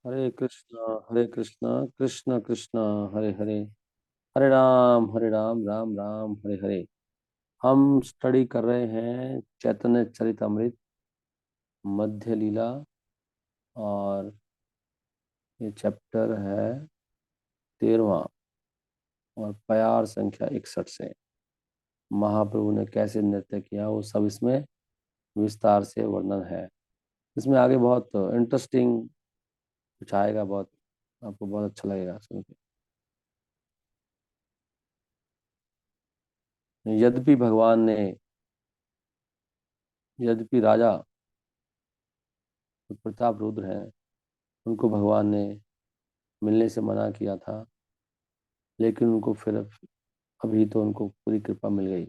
हरे कृष्णा कृष्ण कृष्ण हरे हरे, हरे राम राम राम हरे हरे। हम स्टडी कर रहे हैं चैतन्य चरितमृत मध्य लीला, और ये चैप्टर है 13वां और प्यार संख्या 61 से महाप्रभु ने कैसे नृत्य किया वो सब इसमें विस्तार से वर्णन है। इसमें आगे बहुत इंटरेस्टिंग कुछ आएगा, बहुत आपको बहुत अच्छा लगेगा सुन के। यद्यपि भगवान ने यद्यपि राजा प्रताप रुद्र हैं, उनको भगवान ने मिलने से मना किया था, लेकिन उनको फिर अभी तो उनको पूरी कृपा मिल गई।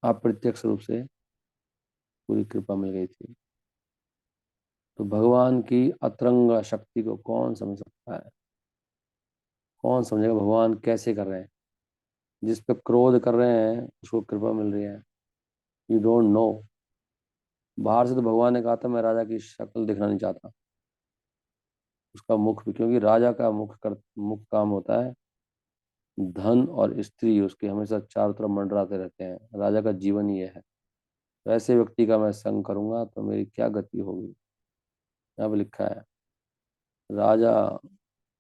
अप्रत्यक्ष रूप से पूरी कृपा मिल गई थी। तो भगवान की अतरंग शक्ति को कौन समझ सकता है? कौन समझेगा भगवान कैसे कर रहे हैं? जिस पे क्रोध कर रहे हैं उसको कृपा मिल रही है। You don't know. बाहर से तो भगवान ने कहा था मैं राजा की शक्ल दिखना नहीं चाहता, उसका मुख भी, क्योंकि राजा का मुख काम होता है धन और स्त्री उसके हमेशा चारों तरफ मंडराते रहते हैं। राजा का जीवन ही ये है। तो ऐसे व्यक्ति का मैं संग करूंगा तो मेरी क्या गति होगी। यहाँ पे लिखा है राजा,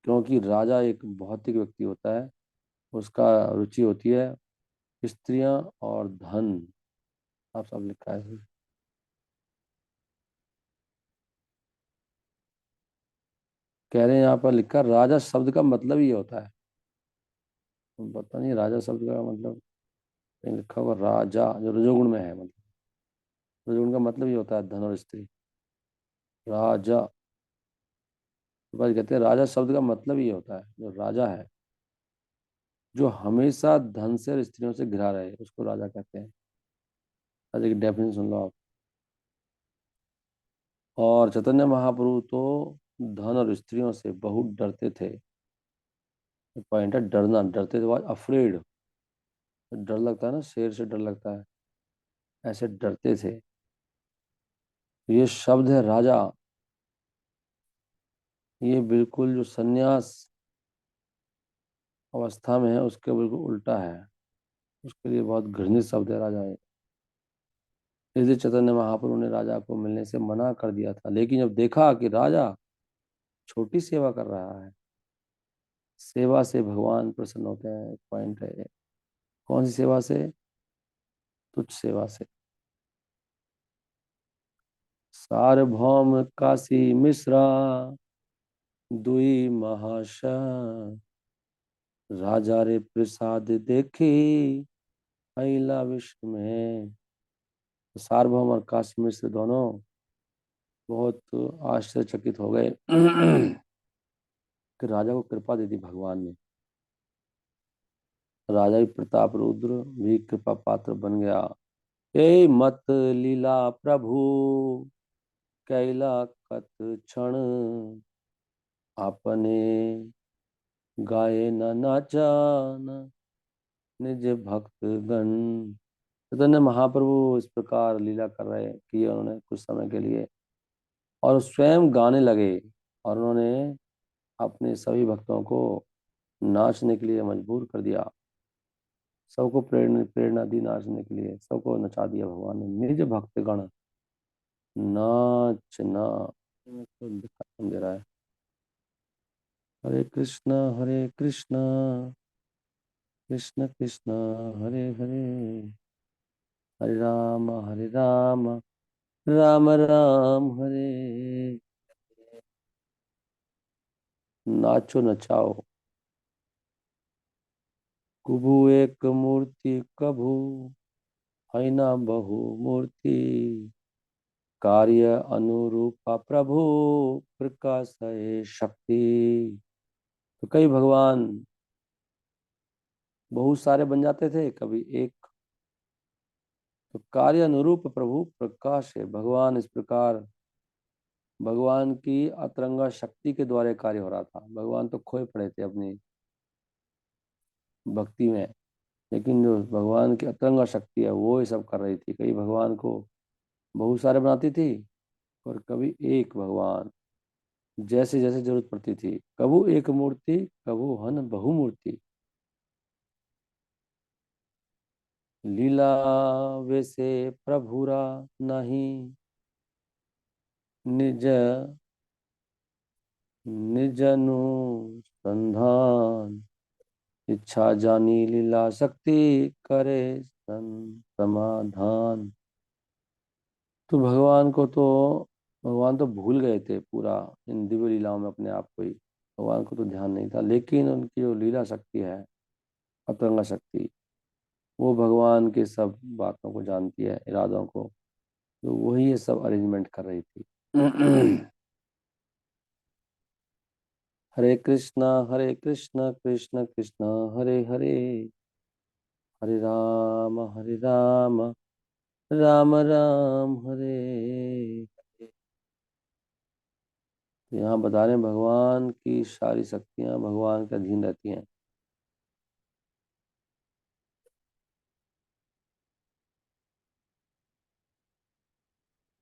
क्योंकि राजा एक भौतिक व्यक्ति होता है, उसका रुचि होती है स्त्रियां और धन। आप सब लिखा है। कह रहे हैं यहाँ पर लिखा राजा शब्द का मतलब ही होता है। पता नहीं राजा शब्द का मतलब, कहीं लिखा होगा राजा जो रजोगुण में है, मतलब रजोगुण का मतलब ही होता है धन और स्त्री। राजा, तो बस कहते हैं राजा शब्द का मतलब ही होता है जो राजा है, जो हमेशा धन से और स्त्रियों से घिरा रहे उसको राजा कहते हैं। राजा की डेफिनेशन सुन लो आप। और चैतन्य महाप्रभु तो धन और स्त्रियों से बहुत डरते थे। पॉइंट है डरना, डरते थे, अफ्रेड। डर लगता है ना, शेर से डर लगता है, ऐसे डरते थे। ये शब्द है राजा, ये बिल्कुल जो सन्यास अवस्था में है उसके बिल्कुल उल्टा है। उसके लिए बहुत घृणित शब्द है राजा ये। इसलिए चैतन्य महाप्रभु ने राजा को मिलने से मना कर दिया था, लेकिन जब देखा कि राजा छोटी सेवा कर रहा है, सेवा से भगवान प्रसन्न होते हैं, एक पॉइंट है ये। कौन सी सेवा से? तुच्छ सेवा से। सार्वभौम काशी मिश्रा दुई महाशय, राजा रे प्रसाद देखी अहिला विश्व में। तो सार्वभौम और काशी मिश्र दोनों बहुत आश्चर्यचकित हो गए कि राजा को कृपा दे दी भगवान ने। राजा भी प्रताप रुद्र भी कृपा पात्र बन गया। ए मत लीला प्रभु कैला कत क्षण, आपने गाये न नाचान निज भक्त गण। चैतन्य महाप्रभु इस प्रकार लीला कर रहे किए उन्होंने कुछ समय के लिए, और स्वयं गाने लगे, और उन्होंने अपने सभी भक्तों को नाचने के लिए मजबूर कर दिया। सबको प्रेरणा प्रेरणा दी नाचने के लिए, सबको नचा दिया भगवान ने। निज भक्त गण नाचना, तो दिखाई दे रहा है। हरे कृष्णा कृष्ण कृष्ण हरे हरे, हरे राम राम राम हरे। नाचो नचाओ। कुबु एक मूर्ति कभू है ना बहु मूर्ति, कार्य अनुरूपा प्रभु प्रकाश है शक्ति। तो कई भगवान बहुत सारे बन जाते थे, कभी एक। तो कार्य अनुरूप प्रभु प्रकाश है। भगवान इस प्रकार, भगवान की अतरंगा शक्ति के द्वारा कार्य हो रहा था। भगवान तो खोए पड़े थे अपनी भक्ति में, लेकिन जो भगवान की अतरंगा शक्ति है वो ये सब कर रही थी। कई भगवान को बहुत सारे बनाती थी और कभी एक भगवान। जैसे जैसे जरूरत पड़ती थी, कबू एक मूर्ति कबू हन बहुमूर्ति। लीला वैसे प्रभुरा नहीं, निज निज अनुसंधान। इच्छा जानी लीला शक्ति, करे समाधान। तो भगवान तो भूल गए थे पूरा इन दिव्य लीलाओं में अपने आप को ही। भगवान को तो ध्यान नहीं था, लेकिन उनकी जो लीला शक्ति है, अतरंगा शक्ति, वो भगवान के सब बातों को जानती है, इरादों को। तो वही ये सब अरेंजमेंट कर रही थी। हरे कृष्णा कृष्ण कृष्ण हरे हरे, हरे राम राम राम हरे हरे। तो यहाँ बता रहे हैं भगवान की सारी शक्तियां भगवान के अधीन रहती हैं।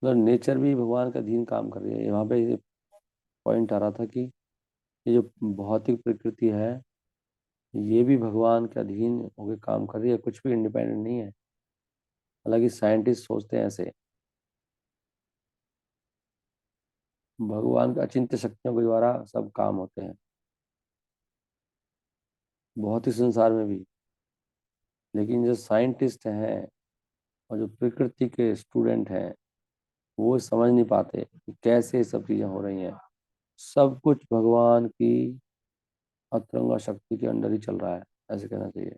मतलब नेचर भी भगवान के अधीन काम कर रही है। यहाँ पे ये पॉइंट आ रहा था कि ये जो भौतिक प्रकृति है, ये भी भगवान के अधीन होकर काम कर रही है, कुछ भी इंडिपेंडेंट नहीं है। हालांकि साइंटिस्ट सोचते हैं ऐसे, भगवान के अचिंत्य शक्तियों के द्वारा सब काम होते हैं भौतिक संसार में भी। लेकिन जो साइंटिस्ट हैं और जो प्रकृति के स्टूडेंट हैं, वो समझ नहीं पाते कि कैसे ये सब चीजें हो रही हैं। सब कुछ भगवान की अतरंगा शक्ति के अंडर ही चल रहा है, ऐसे कहना चाहिए।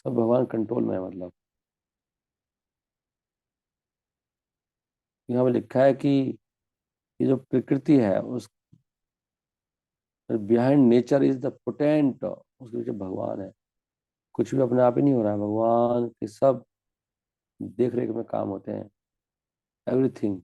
सब भगवान कंट्रोल में है। मतलब यहाँ पे लिखा है कि ये जो प्रकृति है, उस behind nature is the potent, उसके पीछे भगवान है। कुछ भी अपने आप ही नहीं हो रहा है, भगवान के सब देख रेख में काम होते हैं, everything.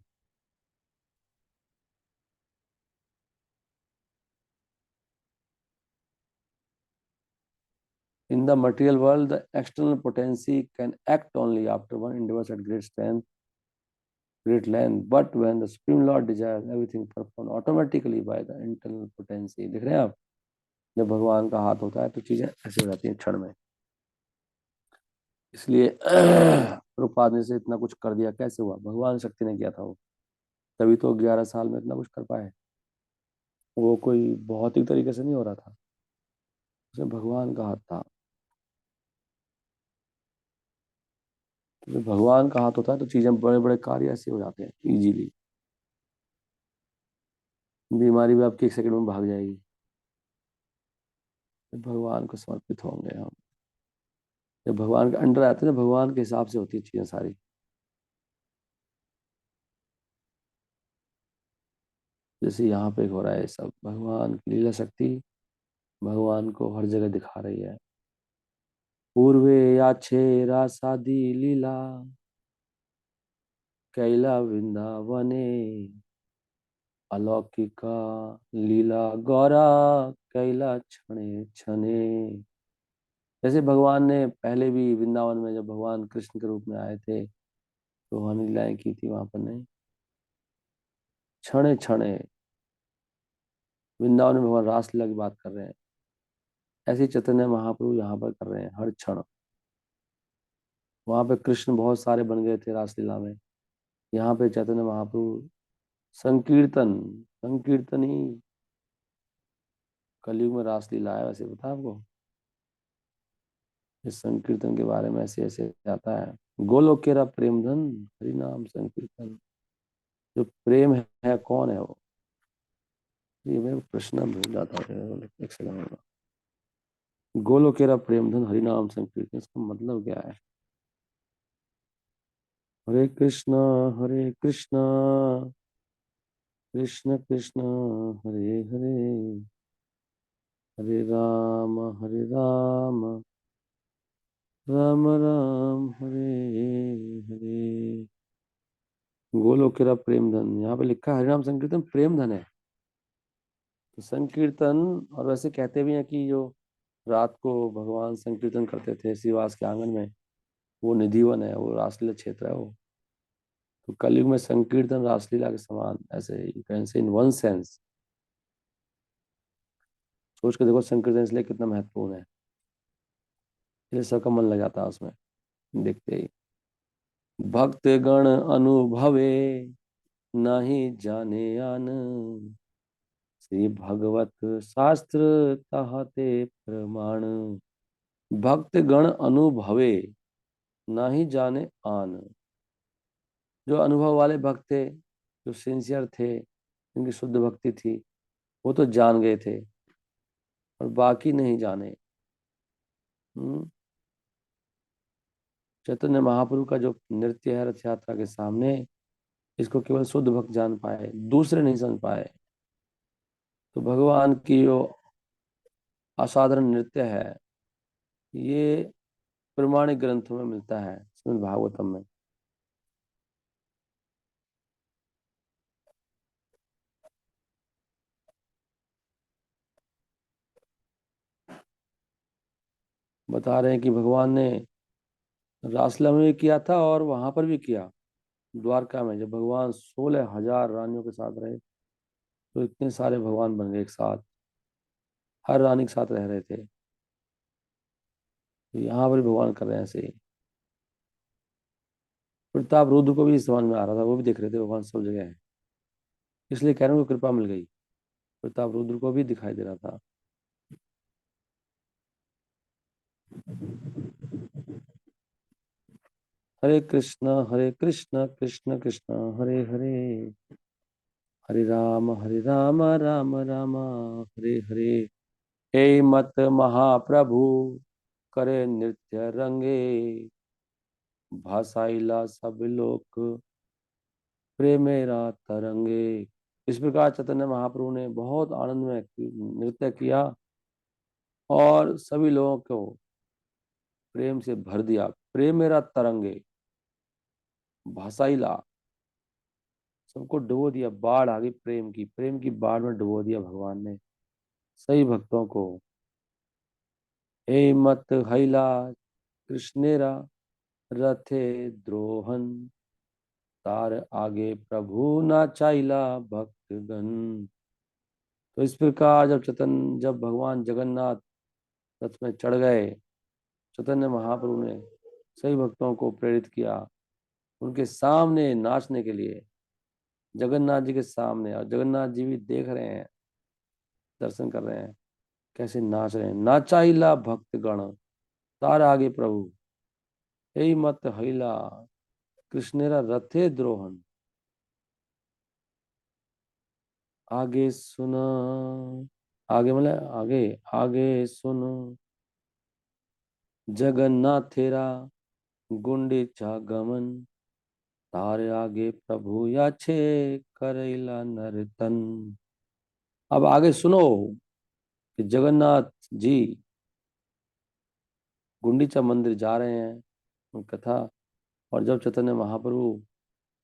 In the material world, the external potency can act only after one endeavors at great strength, great length. But when the Supreme Lord desires, everything performed automatically by the internal potency. देख रहे हैं आप, जब भगवान का हाथ होता है तो चीजें ऐसे हो जाती हैं क्षण में। इसलिए प्रभुपाद ने से इतना कुछ कर दिया, कैसे हुआ? भगवान शक्ति ने किया था वो, तभी तो 11 साल में इतना कुछ कर पाए। वो कोई भौतिक तरीके से नहीं हो रहा था, उसमें भगवान का हाथ था। तो जब भगवान का हाथ होता है तो चीजें, बड़े बड़े कार्य ऐसे हो जाते हैं इजीली। बीमारी भी आपकी 1 सेकंड में भाग जाएगी। जब भगवान को समर्पित होंगे हम, जब भगवान के अंडर आते हैं, तो भगवान के हिसाब से होती है चीजें सारी। जैसे यहाँ पे हो रहा है सब, भगवान की लीला शक्ति भगवान को हर जगह दिखा रही है। पूर्वे याछे रासादी लीला, कैला वृंदावने, अलौकिका लीला गौरा, कैला क्षणे क्षणे। जैसे भगवान ने पहले भी वृंदावन में, जब भगवान कृष्ण के रूप में आए थे, तो वहां लीलाएं की थी, वहां पर नहीं, क्षणे क्षणे। वृंदावन में भगवान रासलीला की बात कर रहे हैं, ऐसे ही चैतन्य महाप्रभु यहाँ पर कर रहे हैं हर क्षण। वहां पे कृष्ण बहुत सारे बन गए थे रासलीला में, यहाँ पे चैतन्य महाप्रभु संकीर्तन, संकीर्तन ही कलयुग में रासलीला है। वैसे पता है आपको, इस संकीर्तन के बारे में ऐसे ऐसे आता है। गोलोकेरा प्रेम धन, हरि नाम संकीर्तन। जो प्रेम है कौन है वो? ये मैं प्रश्न भूल जाता हूँ, एक सेकंड। गोलोकेरा प्रेम धन हरि नाम संकीर्तन, इसका मतलब क्या है? हरे कृष्णा, हरे कृष्णा, कृष्ण कृष्ण हरे हरे, हरे राम राम राम हरे हरे। गोलोकेरा प्रेम धन, यहाँ पे लिखा है हरिनाम संकीर्तन प्रेम धन है। तो संकीर्तन, और वैसे कहते भी हैं कि जो रात को भगवान संकीर्तन करते थे श्रीवास के आंगन में, वो निधिवन है, वो रासलीला क्षेत्र है वो। तो कलयुग में संकीर्तन रासलीला के समान, ऐसे you can say in one sense. सोच के देखो संकीर्तन इसलिए कितना महत्वपूर्ण है, इसलिए सबका मन लग जाता है उसमें देखते ही। भक्त गण अनुभवे नहीं जाने आन, श्री भगवत शास्त्र कहते प्रमाण। भक्त गण अनुभवे नहीं जाने आन। जो अनुभव वाले भक्त थे, जो सिंसियर थे, जिनकी शुद्ध भक्ति थी, वो तो जान गए थे, और बाकी नहीं जाने। हम्म। चैतन्य महाप्रभु का जो नृत्य है रथ यात्रा के सामने, इसको केवल शुद्ध भक्त जान पाए, दूसरे नहीं समझ पाए। तो भगवान की जो असाधारण नृत्य है, ये प्रमाणिक ग्रंथों में मिलता है, श्रीमद् भागवतम में। बता रहे हैं कि भगवान ने रासलीला में भी किया था और वहां पर भी किया। द्वारका में जब भगवान 16,000 रानियों के साथ रहे, तो इतने सारे भगवान बन गए एक साथ, हर रानी के साथ रह रहे थे। तो यहाँ पर भी भगवान कर रहे हैं ऐसे ही। प्रताप रुद्र को भी समझ में आ रहा था, वो भी देख रहे थे भगवान सब जगह है, इसलिए कह रहे हैं उनको कृपा मिल गई। प्रताप रुद्र को भी दिखाई दे रहा था। हरे कृष्ण कृष्ण कृष्ण हरे हरे, हरे राम राम राम हरे हरे। हे मत महाप्रभु करे नृत्य रंगे, भासाइला सब लोक प्रेमेरा तरंगे। इस प्रकार चैतन्य महाप्रभु ने बहुत आनंद में नृत्य किया और सभी लोगों को प्रेम से भर दिया। प्रेमेरा तरंगे, भासाइला, सबको डुबो दिया। बाढ़ आ गई प्रेम की बाढ़ में डुबो दिया भगवान ने सही भक्तों को। हे मत हैला कृष्णेरा रथे द्रोहन, तार आगे प्रभु ना चाइला भक्तगण। तो इस प्रकार जब भगवान जगन्नाथ रथ में चढ़ गए, चैतन्य महाप्रभु ने सही भक्तों को प्रेरित किया उनके सामने नाचने के लिए, जगन्नाथ जी के सामने। और जगन्नाथ जी भी देख रहे हैं, दर्शन कर रहे हैं कैसे नाच रहे हैं। नाचाइला भक्तगण, तार आगे प्रभु, हे मत हैला कृष्णेरा रथे द्रोहन। आगे सुना, आगे मतलब आगे, आगे सुनो जगन्नाथेरा गुंडीचा गमन, तारे आगे प्रभु याछे करेला नर्तन। अब आगे सुनो कि जगन्नाथ जी गुंडीचा मंदिर जा रहे हैं, कथा। और जब चैतन्य महाप्रभु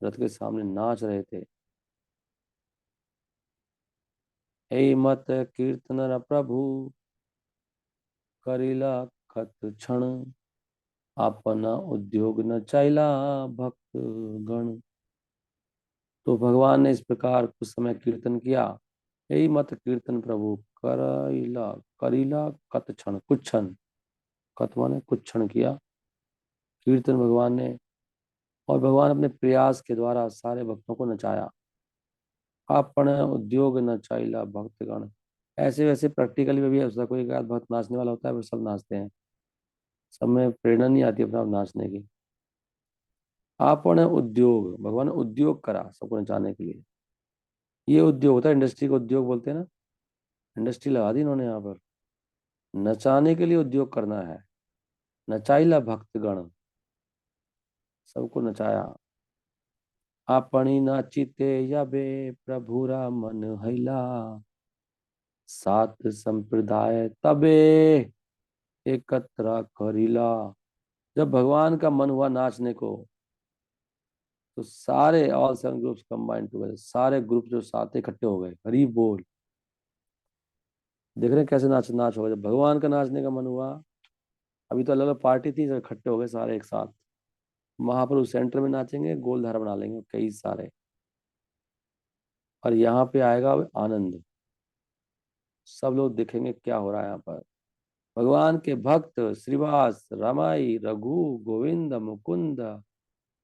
रथ के सामने नाच रहे थे, हे मत कीर्तन प्रभु करिला खत क्षण, अपना उद्योग न चैला भक्त गण। तो भगवान ने इस प्रकार कुछ समय कीर्तन किया। यही मत कीर्तन प्रभु करिला, करिला कत क्षण, कुछ क्षण, कत माने कुछ क्षण किया कीर्तन भगवान ने। और भगवान अपने प्रयास के द्वारा सारे भक्तों को नचाया। अपन उद्योग नचाइला भक्तगण। ऐसे वैसे प्रैक्टिकली में भी ऐसा कोई एक आध भक्त नाचने वाला होता है, वो सब नाचते हैं, सब में प्रेरणा नहीं आती अपना नाचने की। आपने उद्योग, भगवान ने उद्योग करा सबको नचाने के लिए। ये उद्योग होता है, इंडस्ट्री को उद्योग बोलते हैं ना। इंडस्ट्री लगा दी इन्होंने यहाँ पर, नचाने के लिए उद्योग करना है। नचाइला भक्तगण, सबको नचाया। आपनी नाचिते याबे प्रभुरा मन हैला, सात संप्रदाय तबे एकत्र करिला। जब भगवान का मन हुआ नाचने को, तो सारे all seven groups combined together, सारे ग्रुप जो साथ इकट्ठे हो गए। हरी बोल। देख रहे हैं कैसे नाच नाच होगा जब भगवान का नाचने का मन हुआ। अभी तो अलग अलग पार्टी थी, सब इकट्ठे हो गए सारे एक साथ। महाप्रभु सेंटर में नाचेंगे, गोलधारा बना लेंगे कई सारे, और यहाँ पे आएगा आनंद। सब लोग देखेंगे क्या हो रहा है यहाँ पर। भगवान के भक्त श्रीवास, रमाई, रघु, गोविंद, मुकुंद,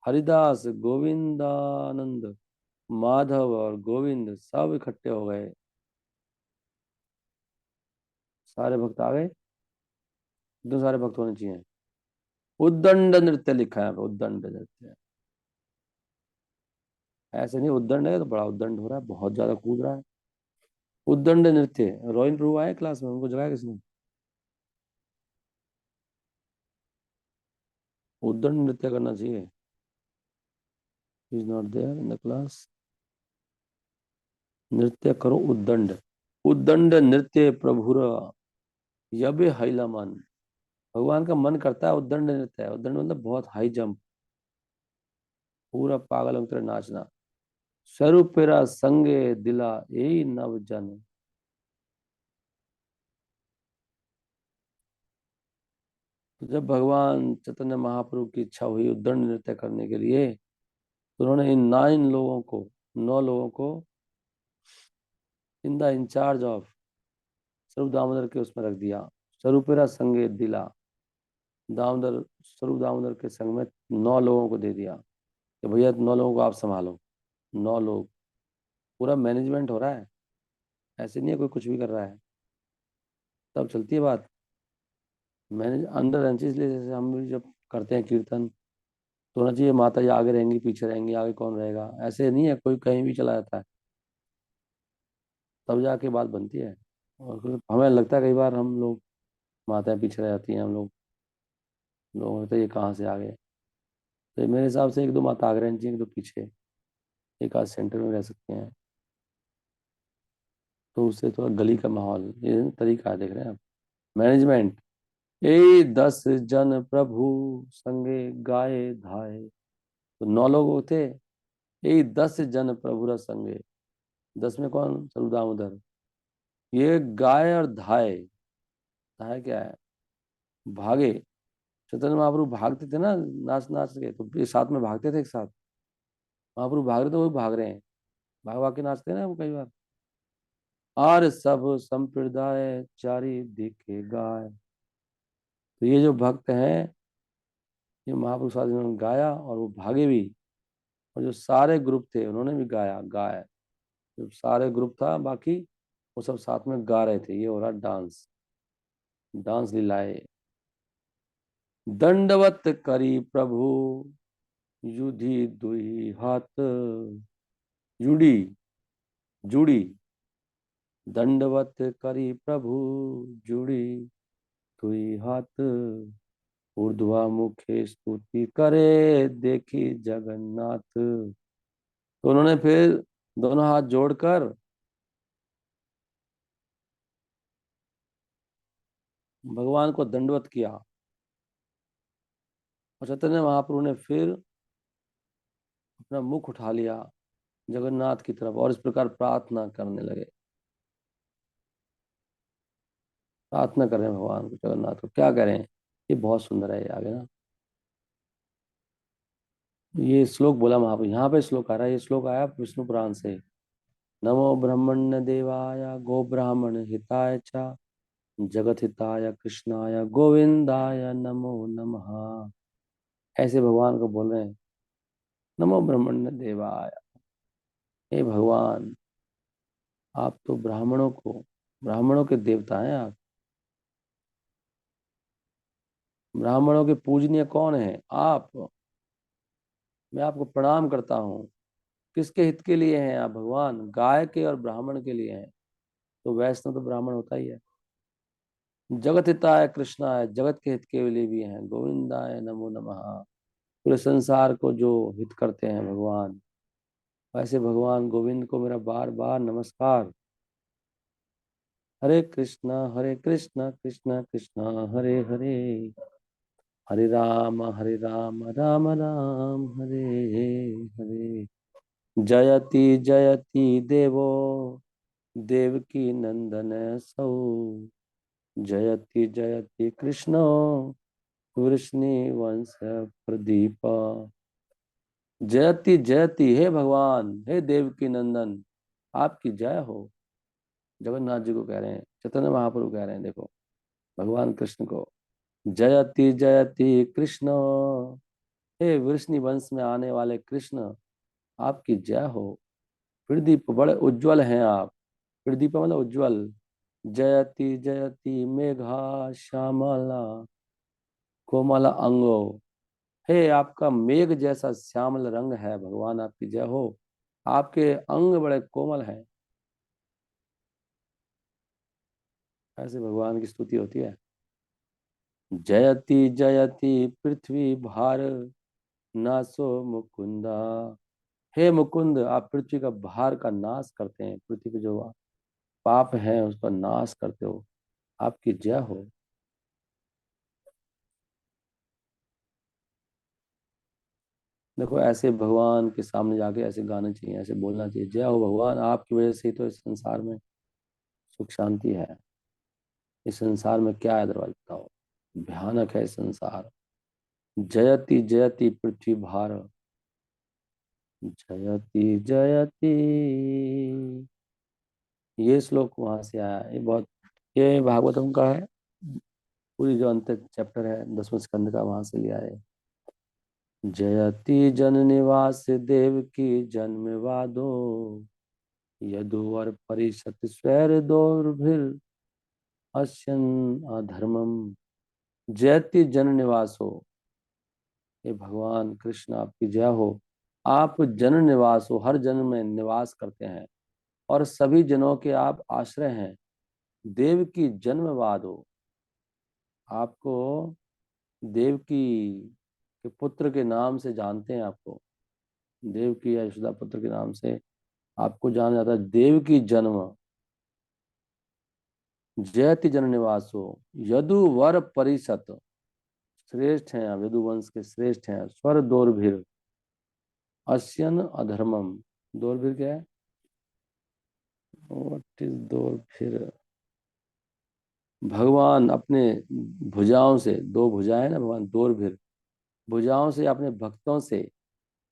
हरिदास, गोविंदानंद, माधव और गोविंद सब इकट्ठे हो गए। सारे भक्त आ गए, इतने सारे भक्त होने चाहिए। उद्दंड नृत्य लिखा है यहाँ पे, उद्दंड नृत्य। ऐसे नहीं, उद्दंड है तो बड़ा उद्दंड हो रहा है, बहुत ज्यादा कूद रहा है। उद्दंड नृत्य। रोइन प्रभु आए क्लास में, उनको जगाया किसने? उद्दंड नृत्य करना चाहिए। Is not there in the class. नृत्य करो उद्दंड। उद्दंड नृत्य प्रभुर यबे हैला मन। भगवान का मन करता है उद्दंड नृत्य है। उद्दंड मतलब बहुत हाई जंप, पूरा पागल की तरह नाचना। स्वरूपेरा संगे दिला यही नव जन। तो जब भगवान चैतन्य महाप्रभु की इच्छा हुई उद्दंड नृत्य करने के लिए, तो उन्होंने इन 9 लोगों को, 9 लोगों को इन द इंचार्ज ऑफ स्वरूप दामोदर के उसमें रख दिया। स्वरूपेरा संगे दिला, दामोदर, स्वरूप दामोदर के संग में 9 लोगों को दे दिया कि भैया 9 लोगों को आप संभालो। 9 लोग, पूरा मैनेजमेंट हो रहा है। ऐसे नहीं है कोई कुछ भी कर रहा है, तब चलती है बात। मैंने अंडर एंची, इसलिए जैसे हम भी जब करते हैं कीर्तन, तो होना चाहिए माता जी आगे रहेंगी, पीछे रहेंगी, आगे कौन रहेगा। ऐसे नहीं है कोई कहीं भी चला जाता है, तब जाके बात बनती है। और फिर हमें लगता है कई बार हम लोग, माताएं पीछे रह जाती हैं, हम लोग, लोगों को लगता है ये कहाँ से आ गए। तो मेरे हिसाब से 1-2 माता आगे रहनी चाहिए, 1-2 पीछे, एक आध सेंटर में रह सकते हैं। तो उससे थोड़ा गली का माहौल, ये तरीका है, देख रहे हैं आप। मैनेजमेंट। ए 10 जन प्रभु संगे गाए धाए। तो 9 लोग थे। ए 10 जन प्रभु र संगे। 10 में कौन? स्वरूप दामोदर। ये गाय और धाय। धाय क्या है? भागे। चैतन्य महाप्रभु भागते थे ना, नाच नाच के, तो ये साथ में भागते थे एक साथ। महाप्रभु भाग रहे थे, वो भी भाग रहे हैं, भाग भाग के नाचते हैं ना वो कई बार। और सब संप्रदाय चारी दिखे गाय। तो ये जो भक्त हैं, ये महाप्रभु साथ इन्होंने गाया और वो भागे भी। और जो सारे ग्रुप थे उन्होंने भी गाया, गाय। जो सारे ग्रुप था बाकी, वो सब साथ में गा रहे थे। ये हो रहा डांस, डांस लीलाए। दंडवत करी प्रभु युधि दुई हाथ। जुड़ी, जुड़ी। दंडवत करी प्रभु जुड़ी दुई हाथ। ऊर्ध्वा मुखे स्तुति करे देखी जगन्नाथ। तो उन्होंने फिर दोनों हाथ जोड़कर भगवान को दंडवत किया। और चैतन्य महाप्रभु ने फिर अपना मुख उठा लिया जगन्नाथ की तरफ, और इस प्रकार प्रार्थना करने लगे। प्रार्थना कर रहे हैं भगवान को, जगन्नाथ को। क्या करें? ये बहुत सुंदर है, ये आगे ना, ये श्लोक बोला महाप्रभु। यहाँ पे श्लोक आ रहा है, ये श्लोक आया विष्णु पुराण से। नमो ब्रह्मण्य देवाय गो ब्राह्मण हिताय च जगत हिताय कृष्णाय गोविंदाय नमो नमः। ऐसे भगवान को बोल रहे हैं, नमो ब्रह्मण्य देवाय। हे भगवान, आप तो ब्राह्मणों को, ब्राह्मणों के देवता हैं आप। ब्राह्मणों के पूजनीय कौन है? आप। मैं आपको प्रणाम करता हूँ। किसके हित के लिए हैं आप भगवान? गाय के और ब्राह्मण के लिए हैं। तो वैष्णव तो ब्राह्मण होता ही है। जगत हिताय कृष्णाय, जगत के हित के लिए भी हैं। गोविंदाय नमो नमः, पूरे संसार को जो हित करते हैं भगवान। वैसे भगवान गोविंद को मेरा बार बार नमस्कार। हरे कृष्णा कृष्णा कृष्णा हरे हरे, हरे राम राम राम हरे हरे। जयति जयति देवो देवकी नंदन सौ। जयति जयति कृष्ण वृष्णि वंश प्रदीप। जयति जयति, हे भगवान, हे देवकी नंदन, आपकी जय हो। जगन्नाथ जी को कह रहे हैं, चैतन्य महाप्रभु कह रहे हैं, देखो भगवान कृष्ण को, जयति जयति कृष्ण, हे वृष्णि वंश में आने वाले कृष्ण, आपकी जय हो। प्रदीप, बड़े उज्जवल हैं आप। प्रदीप मतलब उज्जवल। जयति जयति मेघा श्यामला कोमल अंगो, हे आपका मेघ जैसा श्यामल रंग है भगवान, आपकी जय हो। आपके अंग बड़े कोमल हैं। ऐसे भगवान की स्तुति होती है। जयति जयति पृथ्वी भार नासो मुकुंदा, हे मुकुंद, आप पृथ्वी का भार का नाश करते हैं, पृथ्वी पे जो पाप है उसका नाश करते हो, आपकी जय हो। देखो ऐसे भगवान के सामने जाके ऐसे गाना चाहिए, ऐसे बोलना चाहिए, जय हो भगवान, आपकी वजह से ही तो इस संसार में सुख शांति है। इस संसार में क्या है दरवाजा बताओ, भयानक है संसार। जयति जयति पृथ्वी भार, जयति जयति, ये श्लोक वहां से आया है। ये बहुत, ये भागवतम का है, पूरी जो अंत चैप्टर है 10वें स्कंद का, वहां से लिया है। जयति जन निवास देव की जन्म वादो, यदुवर परिषद स्वर दोर्भिर अश्यन अधर्मम। जयति जन निवासो, हे भगवान कृष्ण आपकी जय हो। आप जन निवास हो, हर जन में निवास करते हैं और सभी जनों के आप आश्रय हैं। देव की जन्मवाद हो, आपको देव की के पुत्र के नाम से जानते हैं। आपको देव की या यशोदा पुत्र के नाम से आपको जाना जाता है। देव की जन्म, जयति जन निवासो, यदु वर परिषद, श्रेष्ठ हैं आप, यदु वंश के श्रेष्ठ हैं। स्वर दोर्भिर अश्यन अधर्मम, दोर्भिर क्या है, व्हाट इज दोर्भिर, भगवान अपने भुजाओं से, दो भुजाएं ना भगवान, दोर्भिर, भुजाओं से अपने भक्तों से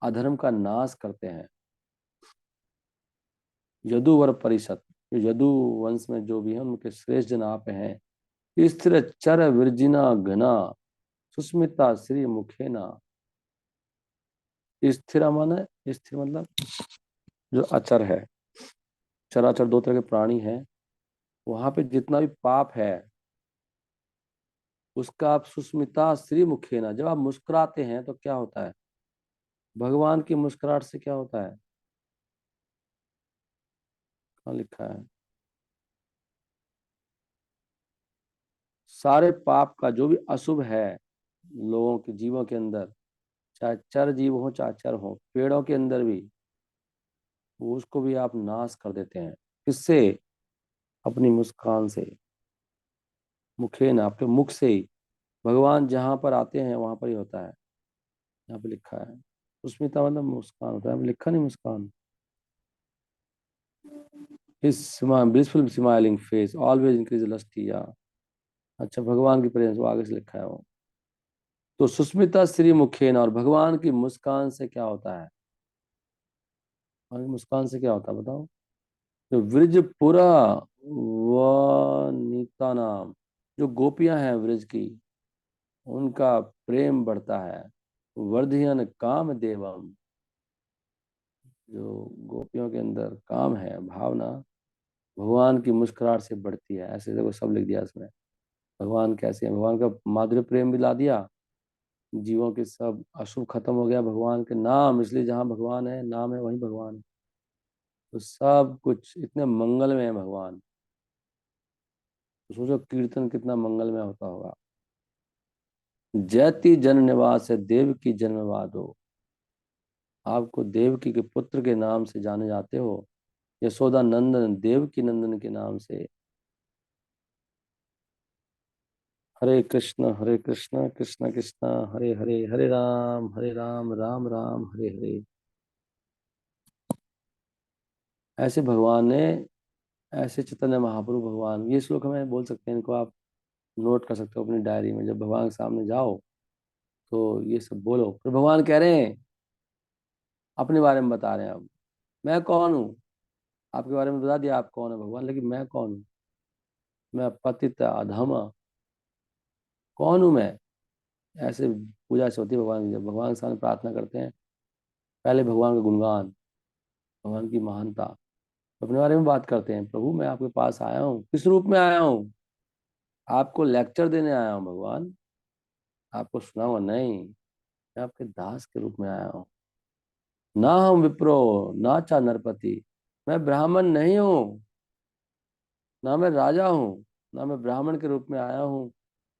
अधर्म का नाश करते हैं। यदुवर परिषद, यदु वंश में जो भी हैं उनके श्रेष्ठ जन आप हैं। स्थिर चर विरजिना घना सुस्मिता श्री मुखेना। स्थिर माने, स्थिर मतलब जो अचर है, चराचर दो तरह के प्राणी हैं, वहां पे जितना भी पाप है उसका आप सुस्मिता श्री मुखेना, जब आप मुस्कुराते हैं तो क्या होता है, भगवान की मुस्कुराहट से क्या होता है, कहाँ लिखा है, सारे पाप का जो भी अशुभ है लोगों के जीवों के अंदर, चाहे चर जीव हो चाहे अचर हो, पेड़ों के अंदर भी, वो उसको भी आप नाश कर देते हैं। किससे, अपनी मुस्कान से। मुखे ना, आपके मुख से ही भगवान जहां पर आते हैं वहां पर ही होता है। यहाँ पे लिखा है सुष्मिता मतलब मुस्कान होता है, लिखा नहीं मुस्कान। इस blissful smiling face always increase lusty, या अच्छा भगवान की प्रेजेंस, वो आगे से लिखा है वो। तो सुष्मिता श्री मुखेन, और भगवान की मुस्कान से क्या होता है, भगवान की मुस्कान से क्या होता है बताओ। जो व्रजपुरा वनिता नाम, जो गोपियां हैं व्रज की, उनका प्रेम बढ़ता है। वर्धियन काम देवम, जो गोपियों के अंदर काम है भावना, भगवान की मुस्कुराहट से बढ़ती है। ऐसे देखो सब लिख दिया इसमें, भगवान कैसे हैं, भगवान का माधुर्य प्रेम भी ला दिया, जीवों के सब अशुभ खत्म हो गया भगवान के नाम, इसलिए जहाँ भगवान है नाम है वहीं भगवान है। तो सब कुछ इतने मंगलमय है भगवान, तो सोचो कीर्तन कितना मंगलमय होता होगा। जयति जन निवास है देव की जन्मवाद हो, आपको देवकी के पुत्र के नाम से जाने जाते हो, यशोदा नंदन, देवकी नंदन के नाम से। हरे कृष्ण कृष्ण कृष्ण हरे हरे, हरे राम राम राम हरे हरे। ऐसे भगवान ने, ऐसे चैतन्य महाप्रभु भगवान, ये श्लोक हमें बोल सकते हैं, इनको आप नोट कर सकते हो अपनी डायरी में, जब भगवान के सामने जाओ तो ये सब बोलो। फिर भगवान कह रहे हैं, अपने बारे में बता रहे हैं अब, मैं कौन हूँ। आपके बारे में बता दिया आप कौन है भगवान, लेकिन मैं कौन हूँ। मैं पतित अधम, कौन हूँ मैं। ऐसे पूजा से होती है भगवान की। जब भगवान के सामने प्रार्थना करते हैं, पहले भगवान का गुणगान, भगवान की महानता, अपने बारे में बात करते हैं। प्रभु मैं आपके पास आया हूँ, किस रूप में आया हूँ। आपको लेक्चर देने आया हूँ भगवान, आपको सुनाऊंगा नहीं। मैं आपके दास के रूप में आया हूँ। ना हम विप्रो, ना चा नरपति, मैं ब्राह्मण नहीं हूँ, ना मैं राजा हूँ। ना मैं ब्राह्मण के रूप में आया हूँ,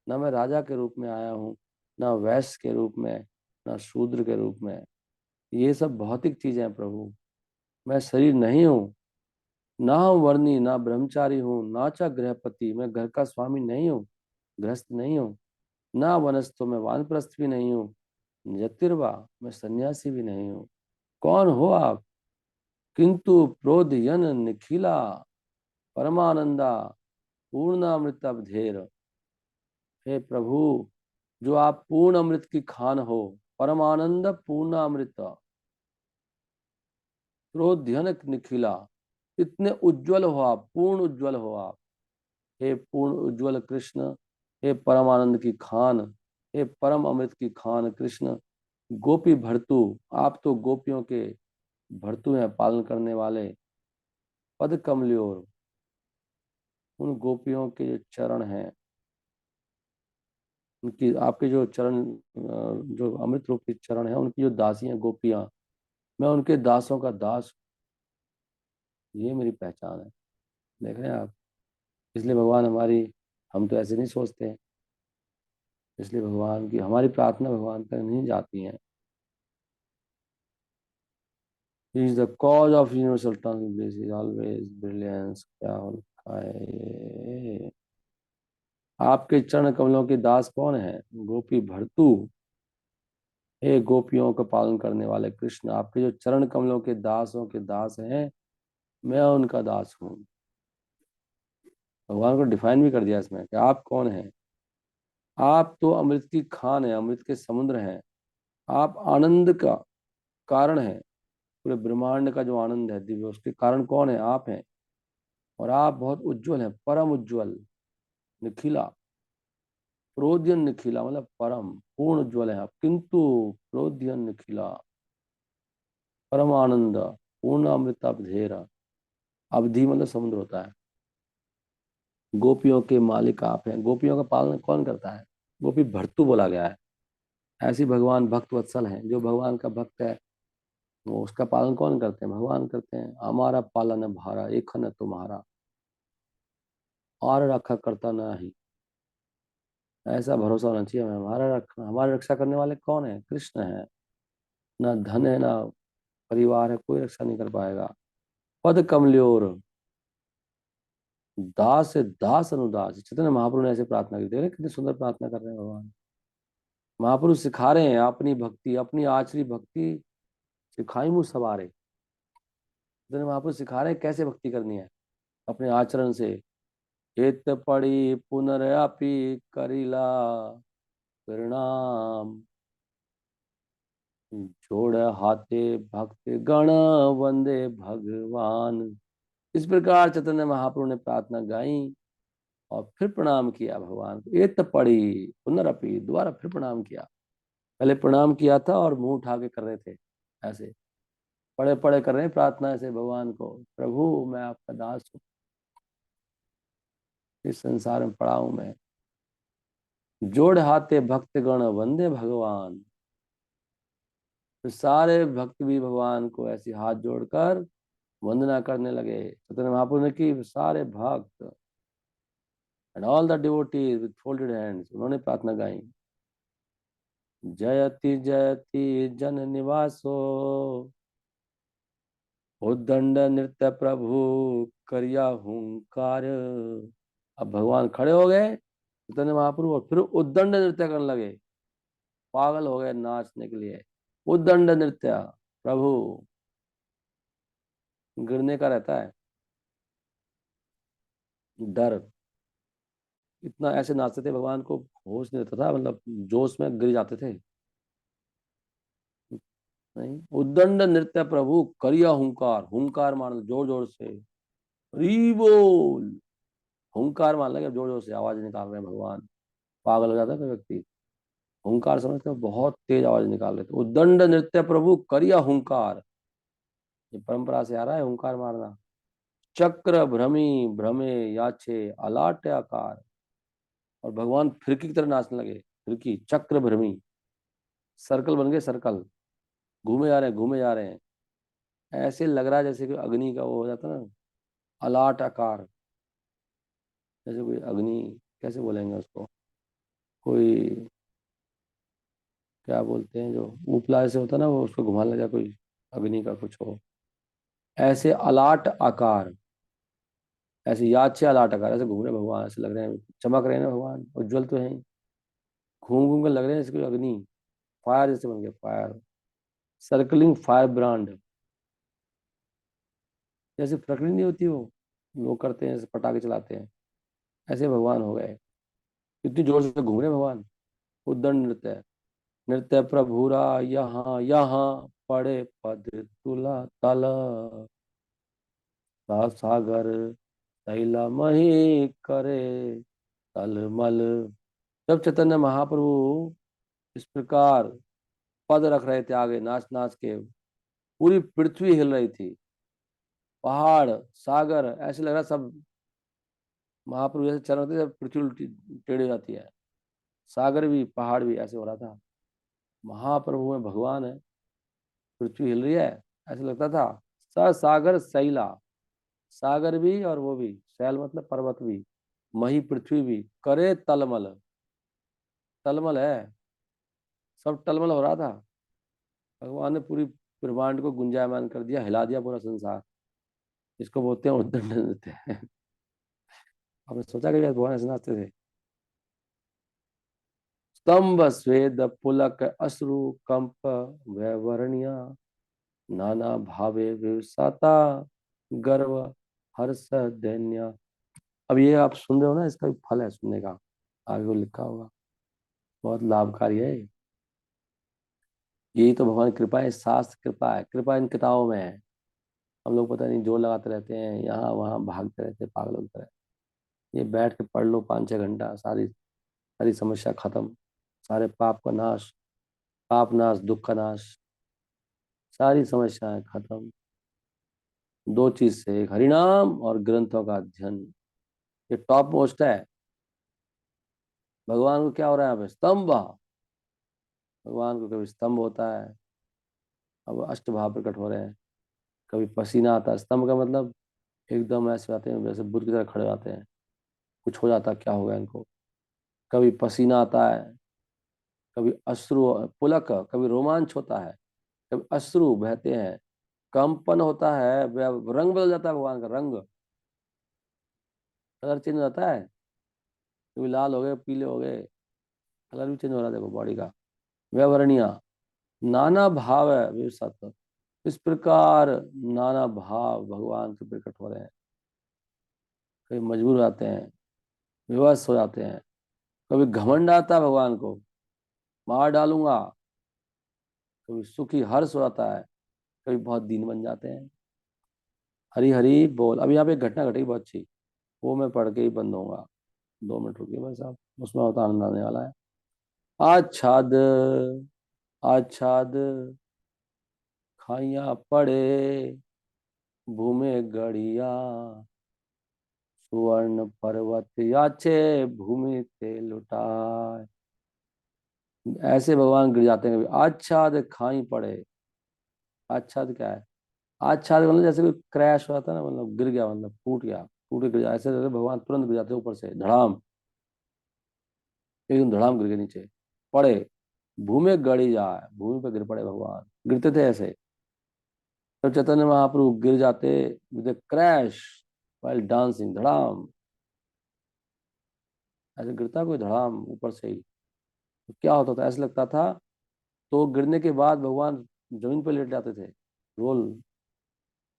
ना मैं राजा के रूप में आया हूँ, ना वैश्य के रूप में, ना शूद्र के रूप में। ये सब भौतिक चीजें हैं प्रभु। मैं शरीर नहीं हूँ। ना हूँ वर्णी, ना ब्रह्मचारी हूँ, ना चा गृहपति, मैं घर का स्वामी नहीं हूँ, गृहस्थ नहीं हूँ। ना वनस्थो, मैं वानप्रस्थ भी नहीं हूँ। यतिर्वा, मैं सन्यासी भी नहीं हूँ। कौन हो आप। किंतु प्रोदयन निखिला परमानंदा पूर्णामृतब्धेर, हे प्रभु, जो आप पूर्ण अमृत की खान हो, परमानंद पूर्ण अमृत, प्रोध्यन निखिला, इतने उज्जवल हो आप, पूर्ण उज्जवल हो आप। हे पूर्ण उज्जवल कृष्ण, हे परमानंद की खान, हे परम अमृत की खान कृष्ण। गोपी भर्तु, आप तो गोपियों के भर्तु हैं, पालन करने वाले। पद कमल्योर, उन गोपियों के जो चरण हैं, उनकी आपके जो चरण, जो अमृत रूप के चरण हैं, उनकी जो दासी हैं गोपियां, मैं उनके दासों का दास हूं। ये मेरी पहचान है। देख रहे हैं आप। इसलिए भगवान हमारी, हम तो ऐसे नहीं सोचते, इसलिए भगवान की हमारी प्रार्थना भगवान तक नहीं जाती है। He is the cause of universal tongue, this is always brilliance। क्या हो लिखा है ये? आपके चरण कमलों के दास कौन है। गोपी भर्तु, हे गोपियों का पालन करने वाले कृष्ण, आपके जो चरण कमलों के दासों के दास हैं, मैं उनका दास हूँ। भगवान को डिफाइन भी कर दिया इसमें कि आप कौन हैं। आप तो अमृत की खान है, अमृत के समुद्र हैं। आप आनंद का कारण है। पूरे ब्रह्मांड का जो आनंद है दिव्य, उसके कारण कौन है, आप हैं। और आप बहुत उज्जवल हैं, परम उज्जवल, निखिला। प्रोद्यन निखिला मतलब परम पूर्ण उज्जवल है आप। किंतु प्रोद्यन निखिला, परम आनंद, पूर्ण अमृताब्धेरा। अवधि मतलब समुद्र होता है। गोपियों के मालिक आप हैं। गोपियों का पालन कौन करता है। गोपी भर्तु बोला गया है। ऐसी भगवान भक्त वत्सल हैं। जो भगवान का भक्त है, वो उसका पालन कौन करते हैं, भगवान करते हैं। हमारा पालन भारा एक न तुम्हारा, और रखा करता ना ही। ऐसा भरोसा होना चाहिए हमें। हमारी रक्षा करने वाले कौन है, कृष्ण है। ना धन है, ना परिवार है, कोई रक्षा नहीं कर पाएगा। पद कमल्योर, दास से दास अनुदास। चैतन्य महाप्रभु ने ऐसे प्रार्थना की। देख रहे हैं कितनी सुंदर प्रार्थना कर रहे हैं भगवान। महाप्रभु सिखा रहे हैं अपनी भक्ति, अपनी आचरी भक्ति सिखाई मुझ सवारे। चैतन्य महाप्रभु सिखा रहे हैं कैसे भक्ति करनी है अपने आचरण से। हित पड़ी पुनरअपि करिला परिणाम, जोड़ हाथे भक्त गण वंदे भगवान। इस प्रकार चैतन्य महाप्रभु ने प्रार्थना गाई और फिर प्रणाम किया भगवान को। ये तो पढ़ी पुनरअपि, दोबारा फिर प्रणाम किया। पहले प्रणाम किया था और मुंह उठा के कर रहे थे ऐसे, पड़े पड़े कर रहे हैं प्रार्थना ऐसे भगवान को। प्रभु मैं आपका दास हूँ, इस संसार में पड़ा हूं मैं। जोड़ हाथे भक्त गण वंदे भगवान। तो सारे भक्त भी भगवान को ऐसे हाथ जोड़कर वंदना करने लगे। चैतन्य महाप्रभु ने की, सारे भक्त and all the devotees with folded hands, उन्होंने प्रार्थना गाई। जयति जयति जन निवासो, उद्दंड नृत्य प्रभु करिया हुंकार। अब भगवान खड़े हो गए चैतन्य महाप्रभु, और फिर उद्दंड नृत्य करने लगे। पागल हो गए नाचने के लिए। उद्दंड नृत्य, प्रभु गिरने का रहता है डर, इतना ऐसे नाचते थे भगवान को होश नहीं रहता था, मतलब जोश में गिर जाते थे। नहीं, उद्दंड नृत्य प्रभु करिया हुंकार, हुंकार मारना जोर जोर से, हरी बोल, हुंकार मान लगे जोर जोर से आवाज निकाल रहे हैं भगवान। पागल हो जाता है कोई व्यक्ति, हुंकार समझते हो, बहुत तेज आवाज निकाल रहे थे। उद्दंड नृत्य प्रभु करिया हुंकार, ये परंपरा से आ रहा है हुंकार मारना। चक्र भ्रमी भ्रमे याचे अलाट आकार, और भगवान फिरकी की तरह नाचने लगे, फिरकी चक्र भ्रमी, सर्कल बन गए सर्कल, घूमे जा रहे हैं घूमे जा रहे हैं। ऐसे लग रहा है जैसे कि अग्नि का वो हो जाता है ना, अलाट आकार, जैसे कोई अग्नि, कैसे बोलेंगे उसको, कोई क्या बोलते हैं जो उपला से होता है ना, वो उसको घुमाने लगा कोई, अग्नि का कुछ हो, ऐसे अलाट आकार, ऐसे याद से अलाट आकार, ऐसे घूम रहे भगवान, ऐसे लग रहे हैं चमक रहे हैं ना भगवान, उज्जवल तो है ही, घूम घूम कर लग रहे हैं जैसे कोई अग्नि, फायर जैसे बन गया फायर, सर्कलिंग फायर ब्रांड, जैसे प्रकृति नहीं होती वो करते हैं, जैसे पटाखे चलाते हैं, ऐसे भगवान हो गए, इतनी जोर से घूम रहे हैं भगवान। उद्दंड नृत्य, नृत्य प्रभुरा यहाँ यहाँ, पड़े पद तुला तल, सागर तैला मही करे तलमल। जब चैतन्य महाप्रभु इस प्रकार पद रख रहे थे आगे नाच नाच के, पूरी पृथ्वी हिल रही थी, पहाड़ सागर ऐसे लग रहा सब, महाप्रभु जैसे चल रहे थे जब पृथ्वी उल्टी टेढ़ी हो जाती है, सागर भी पहाड़ भी ऐसे हो रहा था, महाप्रभु में भगवान है, पृथ्वी हिल रही है, ऐसे लगता था। स सागर सैला, सागर भी और वो भी, शैल मतलब पर्वत भी, मही पृथ्वी भी, करे तलमल, तलमल है, सब टलमल हो रहा था। भगवान ने पूरी ब्रह्मांड को गुंजायमान कर दिया, हिला दिया पूरा संसार, इसको बोलते हैं उद्दंड नृत्य। आपने सोचा कि भगवान ऐसे नाचते थे? स्तंभ स्वेद पुलक अश्रु कंप वैवर्ण्य, नाना भावे विवसाता, गर्व हर्ष दैन्य। अब ये आप सुन रहे हो ना, इसका भी फल है सुनने का, आगे को लिखा होगा, बहुत लाभकारी है ये। यही तो भगवान की कृपा है, शास्त्र कृपा है, कृपा इन किताबों में है। हम लोग पता नहीं जोर लगाते रहते हैं, यहाँ वहाँ भागते रहते हैं पागलों की तरह। ये बैठ के पढ़ लो 5-6 घंटा, सारी सारी समस्या खत्म, सारे पाप का नाश, पाप नाश दुख का नाश, सारी समस्याएं खत्म। दो चीज से, एक हरिनाम और ग्रंथों का अध्ययन, ये टॉप मोस्ट है। भगवान को क्या हो रहा है यहाँ पे, स्तंभ, भगवान को कभी स्तंभ होता है, अब अष्टभाव प्रकट हो रहे हैं, कभी पसीना आता है, स्तंभ का मतलब एकदम ऐसे आते हैं जैसे बुद्ध की तरह खड़े आते हैं, कुछ हो जाता है, क्या हो गया इनको, कभी पसीना आता है, कभी अश्रु पुलक, कभी रोमांच होता है, कभी अश्रु बहते हैं, कंपन होता है, रंग बदल जाता है भगवान का रंग, कलर चेंज हो जाता है, कभी लाल हो गए पीले हो गए, कलर भी चेंज हो रहा है देखो बॉडी का। व्यवरणीय, नाना भाव है विवसत, इस प्रकार नाना भाव भगवान के प्रकट हो रहे हैं, कभी मजबूर हो जाते हैं, विवश हो जाते हैं, कभी घमंड आता है भगवान को, मार डालूंगा, कभी सुखी हर्ष हो जाता है, कभी बहुत दीन बन जाते हैं। हरी हरी बोल। अब यहाँ पे एक घटना घटी बहुत अच्छी, वो मैं पढ़ के ही बंद होऊंगा, 2 मिनट रुकिए बस आप, उसमें होता आनंद आने वाला है। आच्छाद आच्छाद खाइया पड़े भूमे गड़िया, सुवर्ण पर्वत याचे भूमि ते लुटाए। ऐसे भगवान गिर जाते हैं कभी, आच्छाद खाई पड़े, आच्छाद क्या है, आच्छाद मतलब जैसे कोई क्रैश हो जाता है ना, मतलब गिर गया, मतलब टूट गया, टूट के गिर जाए, ऐसे जैसे भगवान तुरंत गिर जाते हैं ऊपर से धड़ाम, एकदम धड़ाम गिर के नीचे पड़े, भूमि गड़ी जाए, भूमि पे गिर पड़े भगवान, गिरते थे ऐसे। तब चैतन्य महाप्रभु गिर जाते विद क्रैश वाइल डांसिंग, धड़ाम, ऐसे गिरता कोई धड़ाम ऊपर से ही, तो क्या होता था, ऐसे लगता था, तो गिरने के बाद भगवान जमीन पर लेट जाते थे, रोल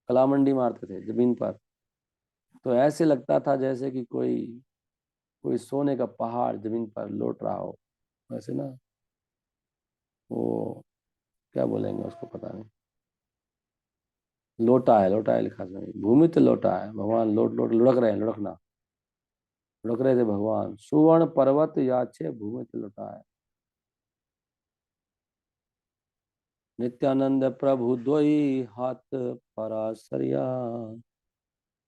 कलामंडी मारते थे जमीन पर, तो ऐसे लगता था जैसे कि कोई कोई सोने का पहाड़ जमीन पर लौट रहा हो, वैसे ना, वो क्या बोलेंगे उसको, पता नहीं। लोटा है, लोटा है लिखा था, भूमि तो लोटा है, भगवान लोट लोट लुढ़क रहे हैं, लुढ़कना, लुढ़क रहे थे भगवान। सुवर्ण पर्वत याचे भूमि तो लोटा है। नित्यानंद प्रभु दोई हाथ परासरिया।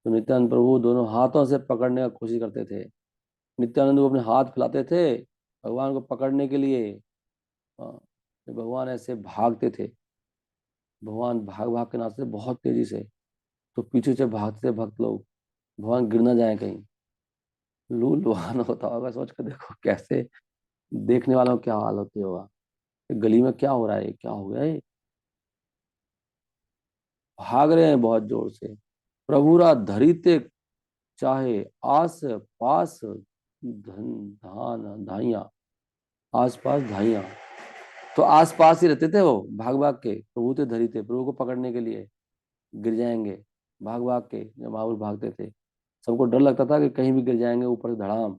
तो नित्यानंद प्रभु दोनों हाथों से पकड़ने का कोशिश करते थे। नित्यानंद को अपने हाथ फैलाते थे भगवान को पकड़ने के लिए। हाँ, तो भगवान ऐसे भागते थे, भगवान भाग भाग के नाचते थे बहुत तेजी से। तो पीछे से भागते थे भक्त लोग, भगवान गिर ना जाए कहीं। लू लुहान होता होगा, सोच कर देखो कैसे देखने वालों को क्या हाल होती होगा। ये गली में क्या हो रहा है, ये क्या हो गया, ये भाग रहे हैं बहुत जोर से। प्रभुरा धरिते चाहे आस पास धन धान धाइया, आस पास धाइया। तो आस पास ही रहते थे वो, भाग भाग के प्रभु थे धरी थे, प्रभु को पकड़ने के लिए गिर जाएंगे। भाग भाग के जब महाबुर भागते थे, सबको डर लगता था कि कहीं भी गिर जाएंगे ऊपर से धड़ाम।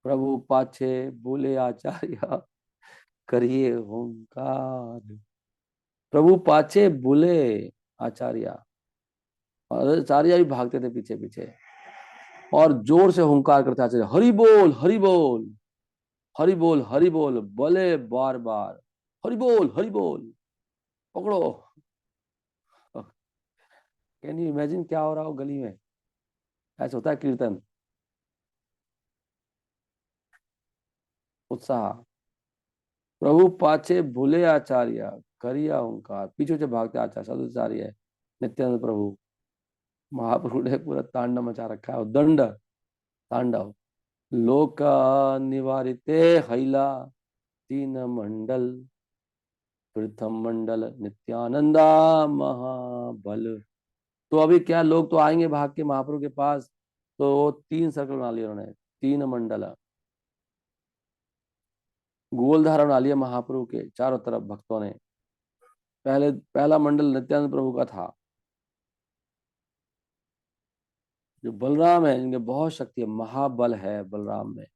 प्रभु पाछे बोले आचार्य करिए ओंकार। प्रभु पाछे बोले आचार्य, और आचार्य भी भागते थे पीछे पीछे और जोर से हुंकार करते आचार्य, हरि बोल हरि बोल, हरि बोल हरि बोल, बोले बार बार, हरि बोल हरि बोल, पकड़ो। कैन यू इमेजिन क्या हो रहा हो गली में। ऐसा होता है कीर्तन, उत्साह। प्रभु पाछे भूले आचार्य करिया ओंकार, पीछे से भागते आचार्य सदाचार्य नित्यानंद प्रभु। महाप्रभु ने पूरा तांडव मचा रखा है, दंड तांडव। लोक निवारिते हैला तीन मंडल, प्रथम मंडल नित्यानंदा महाबल। तो अभी क्या, लोग तो आएंगे भाग के महाप्रभु के पास, तो तीन सर्कल बना लिए उन्होंने, तीन मंडल, गोल धारा बना लिया महाप्रभु के चारों तरफ भक्तों ने। पहले पहला मंडल नित्यानंद प्रभु का था। जो बलराम है, इनके बहुत शक्ति है, महाबल है बलराम में।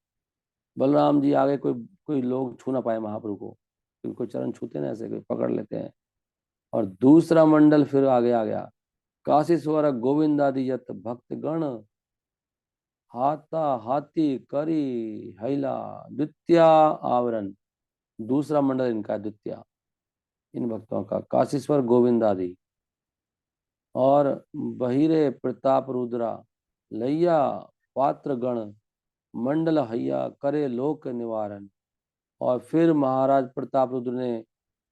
बलराम जी आगे कोई कोई लोग छू ना पाए महाप्रभु को, उनको चरण छूते ना ऐसे कोई पकड़ लेते हैं। और दूसरा मंडल फिर आगे आ गया, काशी स्वर गोविंद आदि यत भक्त गण, हाथा हाथी करी हैला द्वितीय आवरण। दूसरा मंडल इनका द्वितीय, इन भक्तों का काशीश्वर गोविंद आदि। और बहिरे प्रताप रुद्रा लैया पात्र गण, मंडल हैया करे लोक निवारण। और फिर महाराज प्रताप रुद्र ने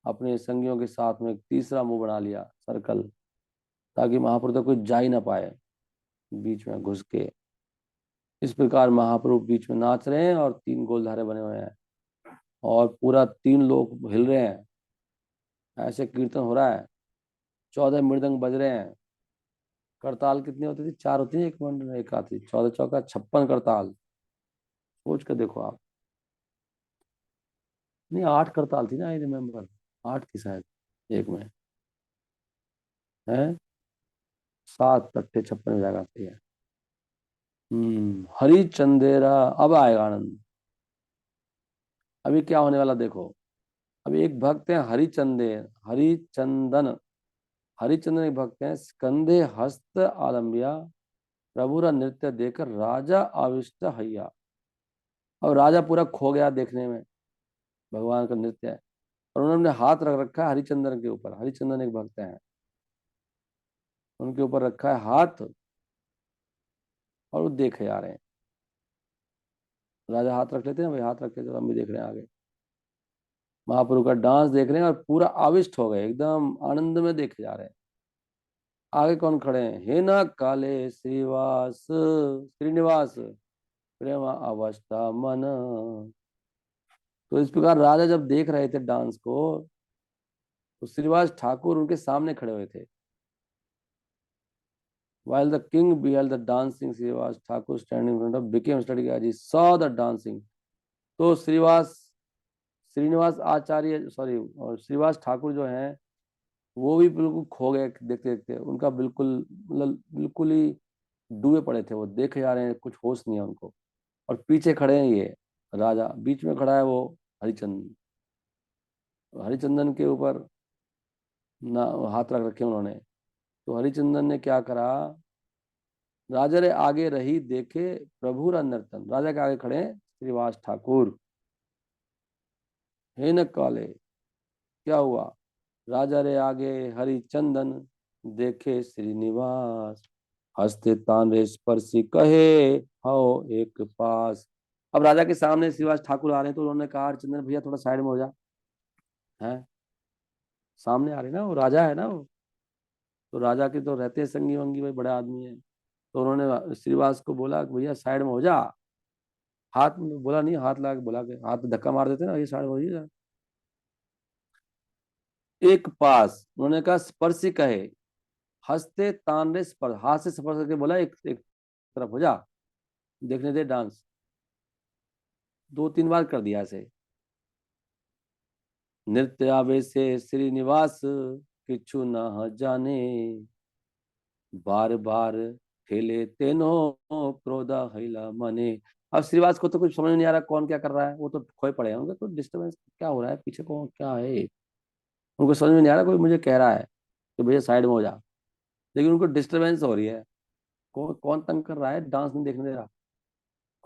अपने संगियों के साथ में एक तीसरा मुंह बना लिया सर्कल, ताकि महाप्रभु तक कोई जा ही ना पाए बीच में घुस के। इस प्रकार महाप्रभु बीच में नाच रहे हैं और तीन गोलधारे बने हुए हैं और पूरा तीन लोग हिल रहे हैं, ऐसे कीर्तन हो रहा है। 14 मृदंग बज रहे हैं। करताल कितनी होती थी, चार होती है एक मंडल में, एक आती, 14 चौका 56 करताल। सोच कर देखो आप। नहीं, 8 करताल थी ना, आई रिमेम्बर, 8 थी शायद एक में, है 7 अट्ठे 56 में जाकर आती है। हरि चंदेरा। अब आएगा आनंद। अभी क्या होने वाला देखो। अभी एक भक्त है हरिचंदे, हरिचंदन, हरिचंदन एक भक्त हैं, स्कंदे हस्त आलम्बिया, प्रभुरा नृत्य देखकर राजा आविष्ट हैया। अब राजा पूरा खो गया देखने में, भगवान का नृत्य है। और उन्होंने हाथ रख रखा है हरिचंदन के ऊपर, हरिचंदन एक भक्त हैं, उनके ऊपर रखा है हाथ और वो देखे जा रहे हैं। राजा हाथ रख लेते हैं, भाई हाथ रख के तो हम भी देख रहे हैं आगे, महाप्रभु का डांस देख रहे हैं और पूरा आविष्ट हो गए, एकदम आनंद में देखे जा रहे हैं। आगे कौन खड़े हैं, हे ना काले श्रीवास श्रीनिवास प्रेम अवस्था मन। तो इस प्रकार राजा जब देख रहे थे डांस को, तो श्रीवास ठाकुर उनके सामने खड़े हुए थे। While the king beheld the dancing, Srivas Thakur standing in front of became studying as he saw the dancing. तो श्रीनिवास आचार्य सॉरी और श्रीवास ठाकुर जो हैं, वो भी बिल्कुल खो गए देखते देखते, उनका बिल्कुल मतलब बिल्कुल ही डूबे पड़े थे, वो देखे जा रहे हैं, कुछ होश नहीं है उनको। और पीछे खड़े हैं ये राजा, बीच में खड़ा है वो हरिचंद। हरिचंदन के ऊपर ना हाथ रख रखे उन्होंने। तो हरिचंदन ने क्या करा, राजा रे आगे रही देखे प्रभु रा नर्तन, राजा के आगे खड़े हैं श्रीवास ठाकुर। हे न काले, क्या हुआ, राजा रे आगे हरिचंदन देखे श्रीनिवास, हंसते तान स्पर्शी कहे आओ एक पास। अब राजा के सामने श्रीवास ठाकुर आ रहे हैं, तो उन्होंने कहा हरिचंदन भैया थोड़ा साइड में हो जा। है, सामने आ रहे ना, वो राजा है ना वो, तो राजा के तो रहते हैं संगी वंगी, भाई बड़ा आदमी है। तो उन्होंने श्रीवास को बोला कि भैया साइड में हो जा। हाथ में बोला नहीं, हाथ लगा के बोला कि हाथ में धक्का मार देते ना, ये साइड में हो जा। एक पास उन्होंने कहा स्पर्शी कहे, हंसते तान स्पर्श, हाथ से स्पर्श करके बोला एक एक तरफ हो जा, देखने दे डांस। 2-3 बार कर दिया ऐसे। नृत्य आवेशे श्रीनिवास किछु न जाने, बार बार खेले तेनो क्रोधा हैला मने। अब श्रीवास को तो कुछ समझ नहीं आ रहा कौन क्या कर रहा है, वो तो खोए पड़े होंगे, तो डिस्टर्बेंस क्या हो रहा है पीछे, कौन क्या है, उनको समझ में नहीं आ रहा, कोई मुझे कह रहा है कि भैया साइड में हो जा, लेकिन उनको डिस्टर्बेंस हो रही है। कौन कौन तंग कर रहा है, डांस नहीं देखने दे रहा।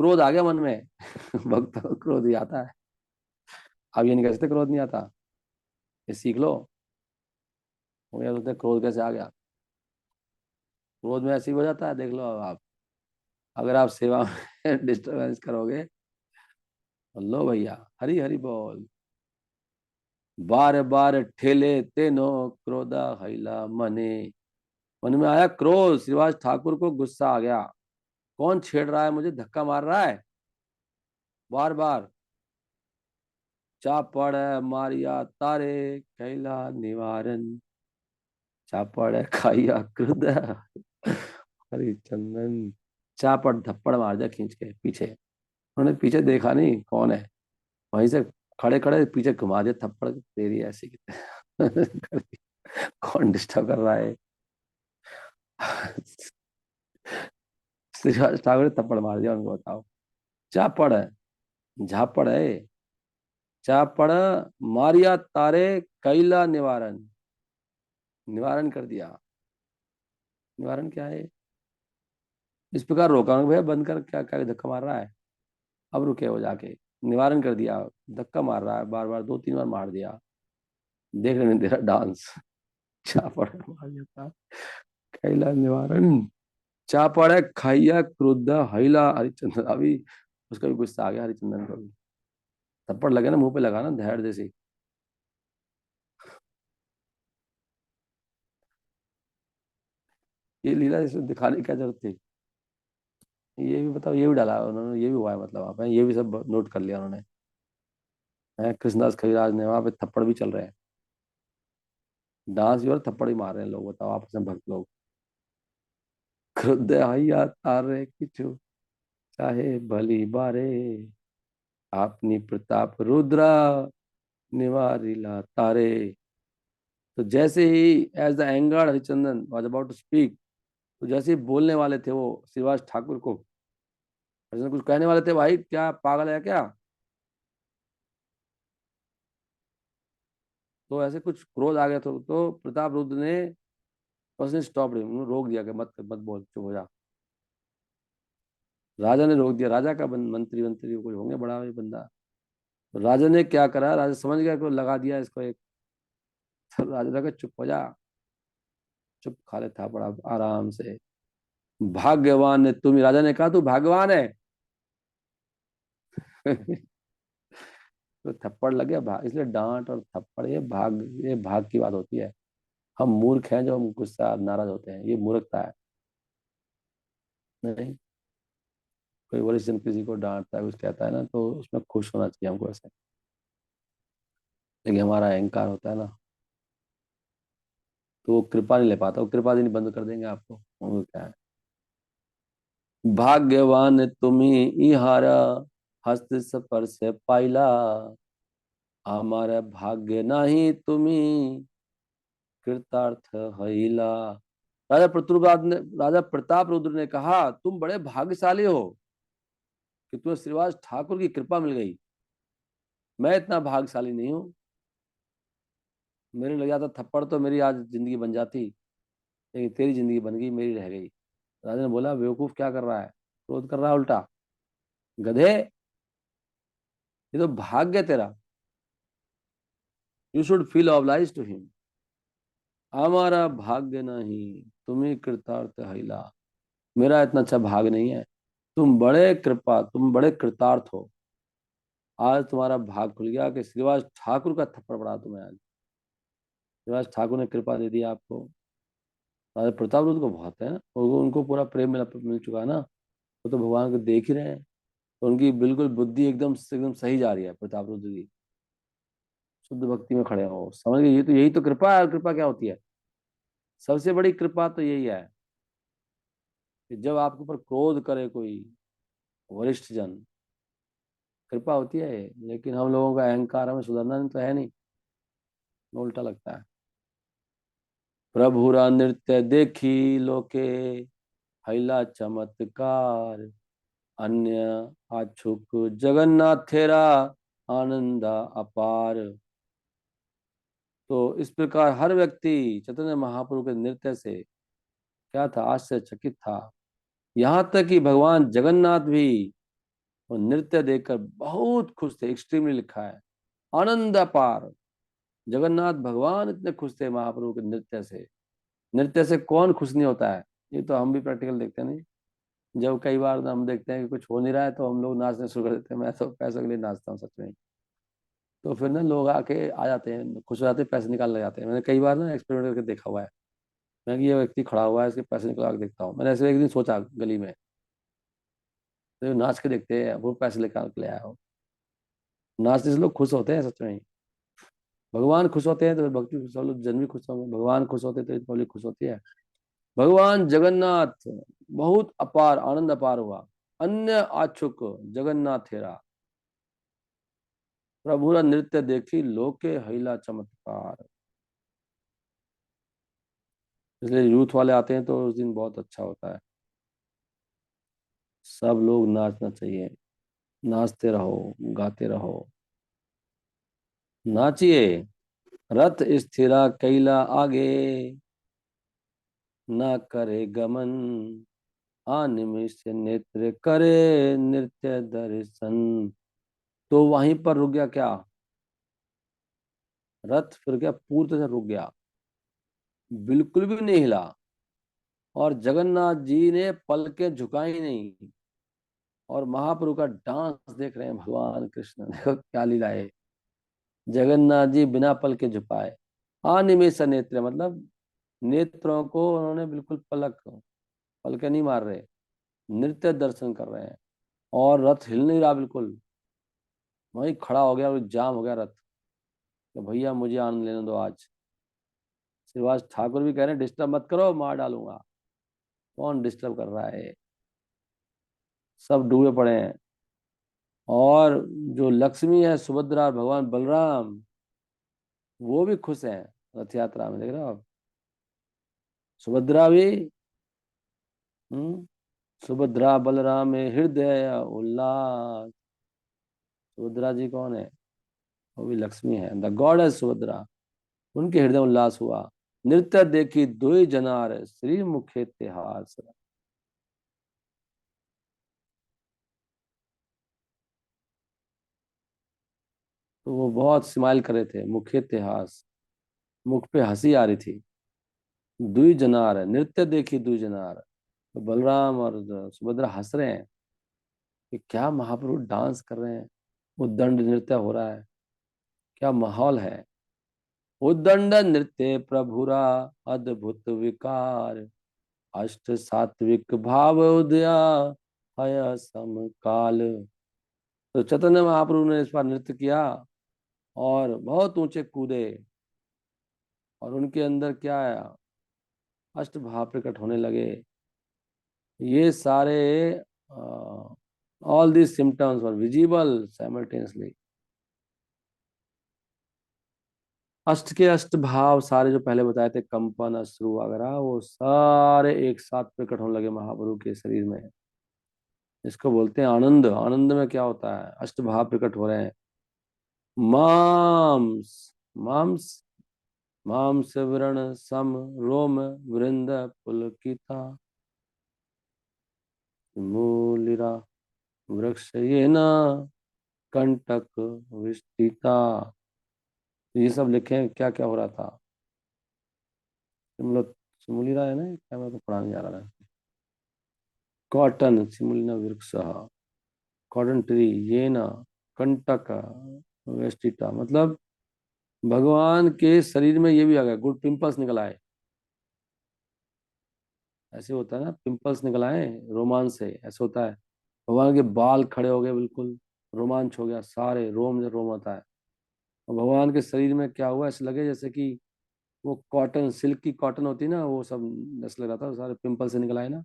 क्रोध आ गया मन में। भक्त को क्रोध ही आता है। अब ये नहीं कह सकते क्रोध नहीं आता, ये सीख लो। वो ये बोलते हैं, क्रोध कैसे आ गया, क्रोध में ऐसे ही हो जाता है, देख लो अब आप, अगर आप सेवा में डिस्टर्बेंस करोगे। लो भैया, हरी हरी बोल। बार बार ठेले तेनो क्रोधा हैला मने, मन में आया क्रोध, श्रीवास ठाकुर को गुस्सा आ गया, कौन छेड़ रहा है मुझे, धक्का मार रहा है बार बार। चापड़ मारिया तारे कैला निवारण, चापड़ खाइया क्रुद्ध हरिचंदन। चापड़ धप्पड़ मार दिया खींच के पीछे। उन्होंने पीछे देखा नहीं कौन है, वहीं से खड़े खड़े पीछे घुमा दिया थप्पड़, तेरी ऐसी की कौन डिस्टर्ब कर रहा है। श्रीवास ठाकुर ने थप्पड़ मार दिया उनको, बताओ। चापड़ है, झापड़ है, चापड़ मारिया तारे कैला निवारण, निवारण कर दिया। निवारण क्या है, इस प्रकार रोका भैया बंद कर, क्या क्या धक्का मार रहा है। अब रुके वो जाके, निवारण कर दिया, धक्का मार रहा है बार बार, 2-3 बार मार दिया, देखने नहीं दे रहा डांस। चापड़ मार दिया, कैला निवारण। चापड़ है खाइया क्रुद्ध हैला हरिचंदन, अभी उसका भी गुस्सा आ गया हरिचंदन को भी। थप्पड़ लगे ना मुंह पे, लगा ना धैर्य जैसी। ये लीला इसमें दिखाने की क्या जरूरत थी। ये भी बताओ, ये भी डाला उन्होंने, ये भी हुआ है मतलब वहाँ पे, ये भी सब नोट कर लिया उन्होंने। कृष्णदास कविराज ने, वहां पे थप्पड़ भी चल रहे हैं, डांस भी और थप्पड़ भी मार रहे हैं लोग, बताओ आपस में भक्त लोग। क्रुद्ध हैया तारे किचु, चाहे भली बारे, आपनी प्रताप रुद्रा निवारिला तारे। तो जैसे ही as the angered Harichandan was about to speak, तो जैसे ही बोलने वाले थे वो श्रीवास ठाकुर को, हरिचंदन कुछ कहने वाले थे, भाई क्या पागल है क्या, तो ऐसे कुछ क्रोध आ गया, तो प्रताप रुद्र ने, उसने स्टॉप, रोक दिया कि मत मत बोल, चुप हो जा। राजा ने रोक दिया, राजा का मंत्री मंत्री कोई होंगे बड़ा भाई बंदा। तो राजा ने क्या करा, राजा समझ गया कि लगा दिया इसको एक। तो राजा ने कहा चुप हो जा, चुप, खा ले था बड़ा आराम से। भाग्यवान ने तुम, राजा ने कहा तू भाग्यवान है। तो थप्पड़ लगे भाग, इसलिए डांट और थप्पड़ ये भाग की बात होती है। हम मूर्ख हैं जो हम गुस्सा नाराज होते हैं, ये मूर्खता है। नहीं, कोई वरिष्ठ जन किसी को डांटता है, कुछ कहता है ना, तो उसमें खुश होना चाहिए हमको ऐसे। लेकिन हमारा अहंकार होता है ना, तो वो कृपा नहीं ले पाता, वो कृपा देनी बंद कर देंगे आपको, वो क्या है। भाग्यवान तुम्ही इहारा, हस्त स्पर्श पाइला, हमारा भाग्य नहीं तुम्ही कृतार्थ हईला। राजा प्रताप रुद्र ने कहा तुम बड़े भाग्यशाली हो कि तुम्हें श्रीवास ठाकुर की कृपा मिल गई, मैं इतना भाग्यशाली नहीं हूं। मेरे लग जाता थप्पड़ तो मेरी आज जिंदगी बन जाती, लेकिन तेरी जिंदगी बन गई, मेरी रह गई। राजा ने बोला, बेवकूफ क्या कर रहा है, क्रोध कर रहा है उल्टा, गधे, ये तो भाग्य है तेरा, you should feel oblige to him. हमारा भाग्य नहीं, तुम्ही कृतार्थ हैला, मेरा इतना अच्छा भाग नहीं है, तुम बड़े कृतार्थ हो। आज तुम्हारा भाग खुल गया कि श्रीवास ठाकुर का थप्पड़ पड़ा तुम्हें आज, श्रीवास ठाकुर ने कृपा दे दी आपको। राजा प्रताप रुद्र को बहुत है, और उनको पूरा प्रेम मिल चुका है ना, वो तो भगवान को देख ही रहे हैं, तो उनकी बिल्कुल बुद्धि एकदम सही जा रही है प्रताप रुद्र की, शुद्ध भक्ति में खड़े हो, समझ गए, ये तो यही तो कृपा है। और कृपा क्या होती है, सबसे बड़ी कृपा तो यही है कि जब आपके ऊपर क्रोध करे कोई वरिष्ठ जन, कृपा होती है ये। लेकिन हम लोगों का अहंकार, हमें सुधरना नहीं तो है नहीं, उल्टा लगता है। प्रभुरा नृत्य देखी लोके, हैला चमत्कार, अन्य आछुक जगन्नाथ थेरा, आनंद अपार। तो इस प्रकार हर व्यक्ति चैतन्य महाप्रभु के नृत्य से क्या था, आश्चर्यचकित था। यहाँ तक कि भगवान जगन्नाथ भी वो नृत्य देखकर बहुत खुश थे, एक्सट्रीमली लिखा है, आनंद अपार। जगन्नाथ भगवान इतने खुश थे महाप्रभु के नृत्य से। नृत्य से कौन खुश नहीं होता है, ये तो हम भी प्रैक्टिकल देखते हैं नहीं। जब कई बार हम देखते हैं कि कुछ हो नहीं रहा है तो हम लोग नाचने शुरू कर देते हैं, मैं तो पैसों के लिए नाचता हूँ सच में। तो फिर ना लोग आके आ जाते हैं, खुश हो जाते हैं, पैसे निकालने लग जाते हैं। मैंने कई बार ना एक्सपेरिमेंट करके देखा हुआ है। मैं कि ये व्यक्ति खड़ा हुआ है, इसके पैसे निकला के देखता हूँ। मैंने ऐसे एक दिन सोचा गली में, तो नाच के देखते हैं, वो पैसे निकाल के ले आया हो। नाचने से लोग खुश होते हैं सच में ही। भगवान खुश होते हैं तो भक्ति सब लोग जन भी खुश होंगे, भगवान खुश होते हैं तो पब्लिक खुश होती है। भगवान जगन्नाथ बहुत अपार, आनंद अपार हुआ, अन्य आछुक जगन्नाथ हेरा, प्रभुरा नृत्य देखी लोके हैला चमत्कार। इसलिए यूथ वाले आते हैं तो उस दिन बहुत अच्छा होता है। सब लोग नाचना चाहिए, नाचते रहो, गाते रहो, नाचिए। रथ स्थिरा कैला आगे, न करे गमन, निमिष नेत्र करे नृत्य दर्शन। तो वहीं पर रुक गया क्या, रथ फिर क्या पूरी तरह से रुक गया, बिल्कुल भी नहीं हिला। और जगन्नाथ जी ने पलकें झुकाई नहीं, और महाप्रभु का डांस देख रहे हैं भगवान कृष्ण, देखो क्या लीला है। जगन्नाथ जी बिना पलके झुकाए, अनिमेष नेत्र, मतलब नेत्रों को उन्होंने बिल्कुल पलके नहीं मार रहे, नृत्य दर्शन कर रहे हैं। और रथ हिल नहीं रहा बिल्कुल, वहीं खड़ा हो गया और जाम हो गया रथ, कि भैया मुझे आनंद लेने दो आज। श्रीवास ठाकुर भी कह रहे हैं डिस्टर्ब मत करो, मार डालूंगा। कौन डिस्टर्ब कर रहा है, सब डूबे पड़े हैं। और जो लक्ष्मी है सुभद्रा और भगवान बलराम, वो भी खुश हैं रथ यात्रा में, देख रहे हो आप, सुभद्रा भी। हम्म, सुभद्रा बलराम में हृदय उल्लास। सुभद्रा जी कौन है, वो भी लक्ष्मी है, द गॉडेस सुभद्रा, उनके हृदय उल्लास हुआ। नृत्य देखी दुई जनार, श्री मुखे तिहास। तो वो बहुत स्माइल कर रहे थे, मुखे तिहास, मुख पे हंसी आ रही थी। दुई जनार है, नृत्य देखी दुई जनार, तो बलराम और सुभद्रा हंस रहे हैं कि क्या महाप्रभु डांस कर रहे हैं, उद्दंड नृत्य हो रहा है, क्या माहौल है। उद्दंड नृत्य प्रभुरा, अद्भुत विकार, अष्ट सात्विक भाव उदया, हय समकाल। तो चैतन्य महाप्रभु ने इस बार नृत्य किया और बहुत ऊंचे कूदे, और उनके अंदर क्या आया, अष्ट भाव प्रकट होने लगे। ये सारे all these symptoms were visible simultaneously. अष्ट के अष्ट भाव सारे जो पहले बताए थे, कंपन अश्रु वगैरह, वो सारे एक साथ प्रकट होने लगे महाप्रभु के शरीर में। इसको बोलते हैं आनंद। आनंद में क्या होता है, अष्ट भाव प्रकट हो रहे हैं। माम्स, माम्स मांस व्रण सम रोम वृंद पुलकिता मूलिरा वृक्ष ये न कंटक विष्टिता। ये सब लिखे हैं, क्या क्या हो रहा था। मतलब सिमुलिरा है ना, क्या मैं तो पढ़ाने जा रहा था। कॉटन सिमुलिना वृक्ष, कॉटन ट्री ये ना कंटक वेस्टिटा, मतलब भगवान के शरीर में ये भी आ गया, गुड पिंपल्स निकल आए। ऐसे होता है ना, पिंपल्स निकल आए रोमांच से, ऐसे होता है। भगवान के बाल खड़े हो गए बिल्कुल, रोमांच हो गया, सारे रोम जो रोम होता है। और भगवान के शरीर में क्या हुआ, ऐसे लगे जैसे कि वो कॉटन, सिल्क की कॉटन होती है ना, वो सब ऐसे लग रहा था, सारे पिंपल से निकल आए ना।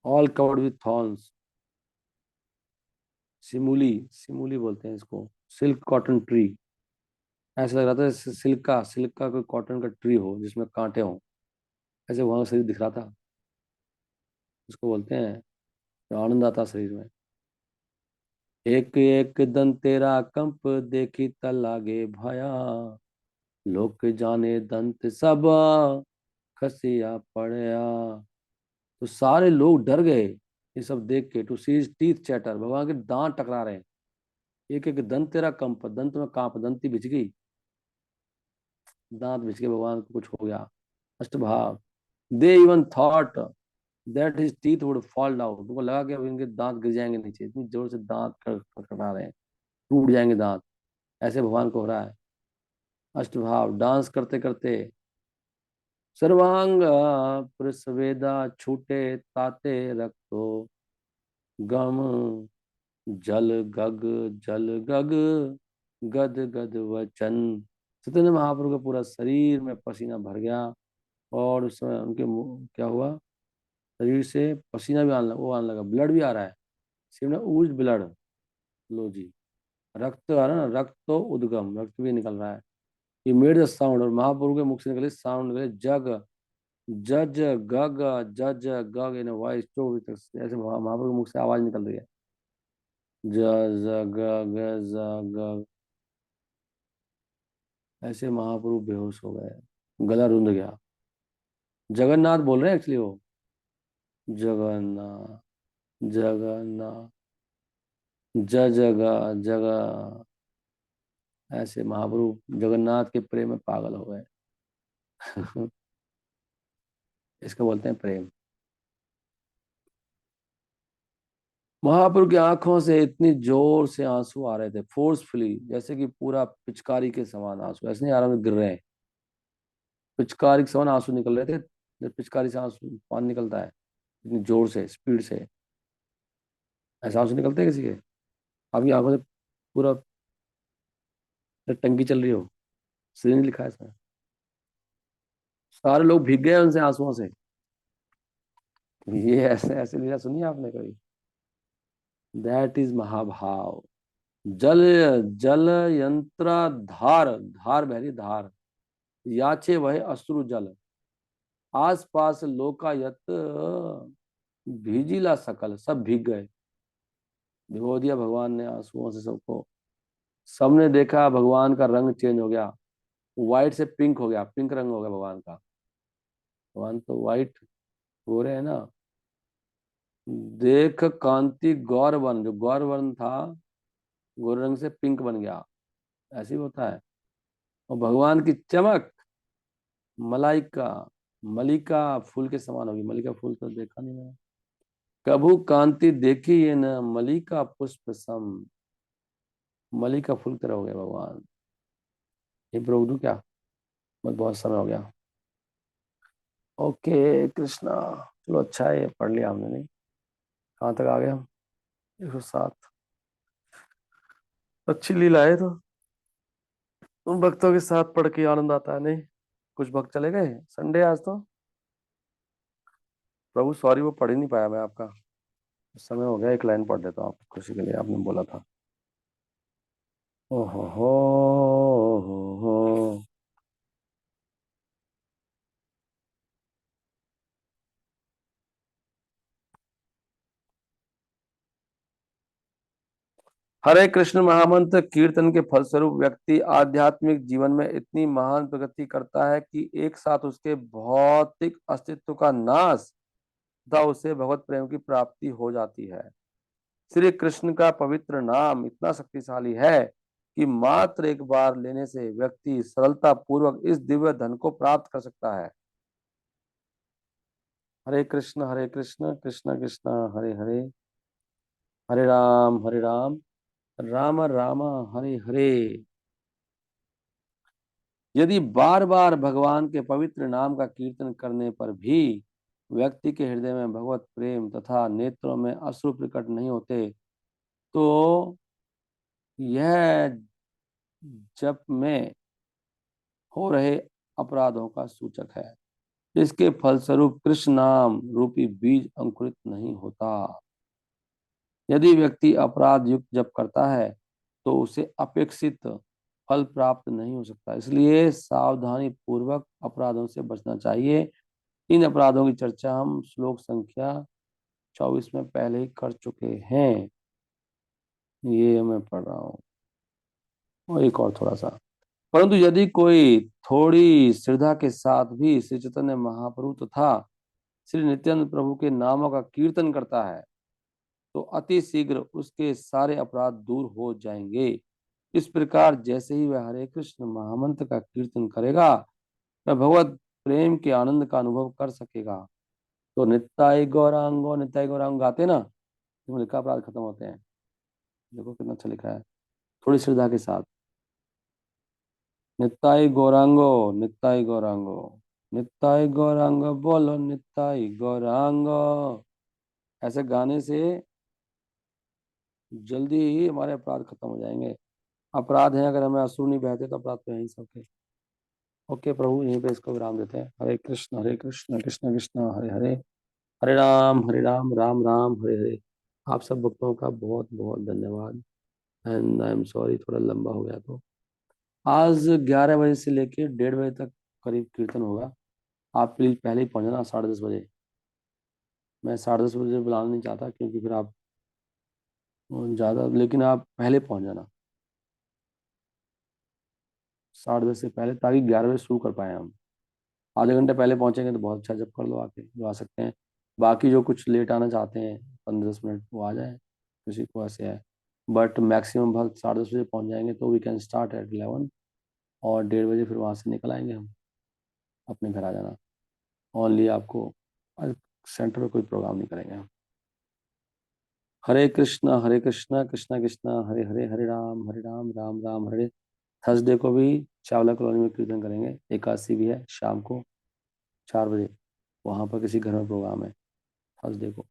ऑल कवर्ड विथ थॉर्न्स, सिमुली, सिमुली बोलते हैं इसको, सिल्क कॉटन ट्री। ऐसा लग रहा था जैसे सिल्क का कोई कॉटन का ट्री हो जिसमें कांटे हों, ऐसे वहां शरीर दिख रहा था। उसको बोलते हैं, जो आनंद आता शरीर में। एक एक दन तेरा कंप देखी त लागे भया, लोक जाने दंत सब खसिया पड़या। तो सारे लोग डर गए ये सब देख के। टू सी टीथ चैटर, भगवान के दांत टकरा रहे हैं। एक एक दंत तेरा कंप, दंत में कांप, दंती भिज गई, दांत भिज के भगवान को कुछ हो गया। अष्टभाव, they even thought that his teeth would fall down, उनको लगा कि अब इनके दांत गिर जाएंगे नीचे, इतनी जोर से दांत खटखटा रहे हैं, टूट जाएंगे दांत, ऐसे भगवान को हो रहा है। अष्टभाव, डांस करते करते, सर्वांग प्रसवेदा छूटे ताते रक्तो गम, जल गग, जल गग गद गद वचन। चैतन्य महाप्रभु का पूरा शरीर में पसीना भर गया। और उस समय उनके मुंह क्या हुआ, शरीर से पसीना भी आने लगा, ब्लड भी आ रहा है, शिव ने ऊज ब्लड, लो जी, रक्त आ रहा है ना, रक्त तो उद्गम, रक्त भी निकल रहा है। ये मेड द साउंड, और महाप्रभु के मुख से निकले साउंड, निकले जग जज गग, जज गग इन वॉइस टू, ऐसे महाप्रभु के मुख से आवाज निकल रही है, ज ज ग ग ज ग। ऐसे महाप्रभु बेहोश हो गए, गला रुंध गया। जगन्नाथ बोल रहे हैं एक्चुअली वो, जगन्नाथ, जगन्नाथ, जगह जगह। ऐसे महाप्रभु जगन्नाथ के प्रेम में पागल हो गए। इसको बोलते हैं प्रेम। महाप्रभु की आंखों से इतनी जोर से आंसू आ रहे थे, फोर्सफुली, जैसे कि पूरा पिचकारी के समान आंसू, ऐसे नहीं आ रहा गिर रहे हैं, पिचकारी के समान आंसू निकल रहे थे। जब पिचकारी से आंसू पानी निकलता है इतनी जोर से, स्पीड से, ऐसा आंसू निकलते हैं किसी के। आपकी आंखों से पूरा टंकी चल रही हो, सीरीन लिखा है इसमें, सारे लोग भीग गए उनसे आंसुओं से। ये ऐसे ऐसे लीला सुनी है आपने कभी? दैट इज महाभाव। जल, जल यंत्र धार, धार बहरी धार, याचे वह अश्रु जल, आस पास लोकायत भीजिला सकल, सब भीग गए, भिगो दिया भगवान ने आंसुओं से सबको। सबने देखा भगवान का रंग चेंज हो गया, व्हाइट से पिंक हो गया, पिंक रंग हो गया भगवान का। भगवान तो व्हाइट गोरे है ना। देख कांति गौर वर्ण, जो गौर वर्ण था गोरे रंग से पिंक बन गया, ऐसे ही होता है। और भगवान की चमक मलाइका, मलिका फूल के समान होगी, मलिका फूल तो देखा नहीं मैंने। कभू कांति देखी ये न मलिका पुष्प सम, मलिका फूल की तरह हो गया भगवान। ये प्रभु क्या, बस बहुत समय हो गया। ओके कृष्णा, चलो अच्छा है, ये पढ़ लिया हमने, नहीं कहाँ तक आ गए हम, 107। अच्छी लीला है तो, उन भक्तों के साथ पढ़ के आनंद आता है, नहीं। कुछ भक्त चले गए, संडे आज तो। प्रभु सॉरी, वो पढ़ ही नहीं पाया मैं आपका, समय हो गया। एक लाइन पढ़ देता हूँ आपकी खुशी के लिए, आपने बोला था। ओहो हो। हरे कृष्ण महामंत्र कीर्तन के फलस्वरूप व्यक्ति आध्यात्मिक जीवन में इतनी महान प्रगति करता है कि एक साथ उसके भौतिक अस्तित्व का नाश तथा उसे भगवत प्रेम की प्राप्ति हो जाती है। श्री कृष्ण का पवित्र नाम इतना शक्तिशाली है कि मात्र एक बार लेने से व्यक्ति सरलता पूर्वक इस दिव्य धन को प्राप्त कर सकता है। हरे कृष्ण कृष्ण कृष्ण हरे हरे, हरे राम राम राम हरे हरे। यदि बार बार भगवान के पवित्र नाम का कीर्तन करने पर भी व्यक्ति के हृदय में भगवत प्रेम तथा नेत्रों में अश्रु प्रकट नहीं होते तो यह जप में हो रहे अपराधों का सूचक है। इसके फलस्वरूप कृष्ण नाम रूपी बीज अंकुरित नहीं होता। यदि व्यक्ति अपराध युक्त जप करता है तो उसे अपेक्षित फल प्राप्त नहीं हो सकता। इसलिए सावधानी पूर्वक अपराधों से बचना चाहिए। इन अपराधों की चर्चा हम श्लोक संख्या 24 में पहले ही कर चुके हैं। ये मैं पढ़ रहा हूँ और एक और थोड़ा सा। परंतु यदि कोई थोड़ी श्रद्धा के साथ भी श्री चैतन्य महाप्रभु तथा श्री नित्यानंद प्रभु के नामों का कीर्तन करता है तो अति शीघ्र उसके सारे अपराध दूर हो जाएंगे। इस प्रकार जैसे ही वह हरे कृष्ण महामंत्र का कीर्तन करेगा वह भगवत प्रेम के आनंद का अनुभव कर सकेगा। तो नित्ताय गौरांगो गाते ना, इसमें लिखा अपराध खत्म होते हैं। देखो कितना अच्छा लिखा है, थोड़ी श्रद्धा के साथ। नित्ताय गौरांगो नित्ताय गौरांगो नित्ताय गौरांगो बोलो नित्ताय गौरांगो। ऐसे गाने से जल्दी ही हमारे अपराध खत्म हो जाएंगे। अपराध है, अगर हमें असुर नहीं बहते तो अपराध तो है ही सबके। ओके प्रभु, यहीं पे इसको विराम देते हैं। हरे कृष्ण कृष्ण कृष्ण हरे हरे, हरे राम राम राम हरे हरे। आप सब भक्तों का बहुत बहुत धन्यवाद। एंड आई एम सॉरी थोड़ा लंबा हो गया। तो आज 11 बजे से लेके 1:30 बजे तक करीब कीर्तन होगा। आप प्लीज पहले ही पहुंच जाना 10:30 बजे। मैं 10:30 बजे बुलाना नहीं चाहता क्योंकि फिर आप ज़्यादा, लेकिन आप पहले पहुंच जाना 10:30 से पहले, ताकि 11 बजे शुरू कर पाए हम। आधे घंटे पहले पहुंचेंगे तो बहुत अच्छा, जब कर लो आके जो आ सकते हैं। बाकी जो कुछ लेट आना चाहते हैं 15-10 मिनट वो आ जाए, किसी को ऐसे है। बट मैक्सिमम भक्त 10:30 बजे पहुंच जाएंगे तो वी कैन स्टार्ट एट 11, और 1:30 बजे फिर वहाँ से निकल आएंगे हम, अपने घर आ जाना। ओनली आपको सेंटर में कोई प्रोग्राम नहीं करेंगे हम। हरे कृष्णा कृष्णा कृष्णा हरे हरे, हरे राम राम राम हरे। थर्सडे को भी चावला कॉलोनी में कीर्तन करेंगे। एकादशी भी है शाम को 4 बजे, वहाँ पर किसी घर में प्रोग्राम है थर्सडे को।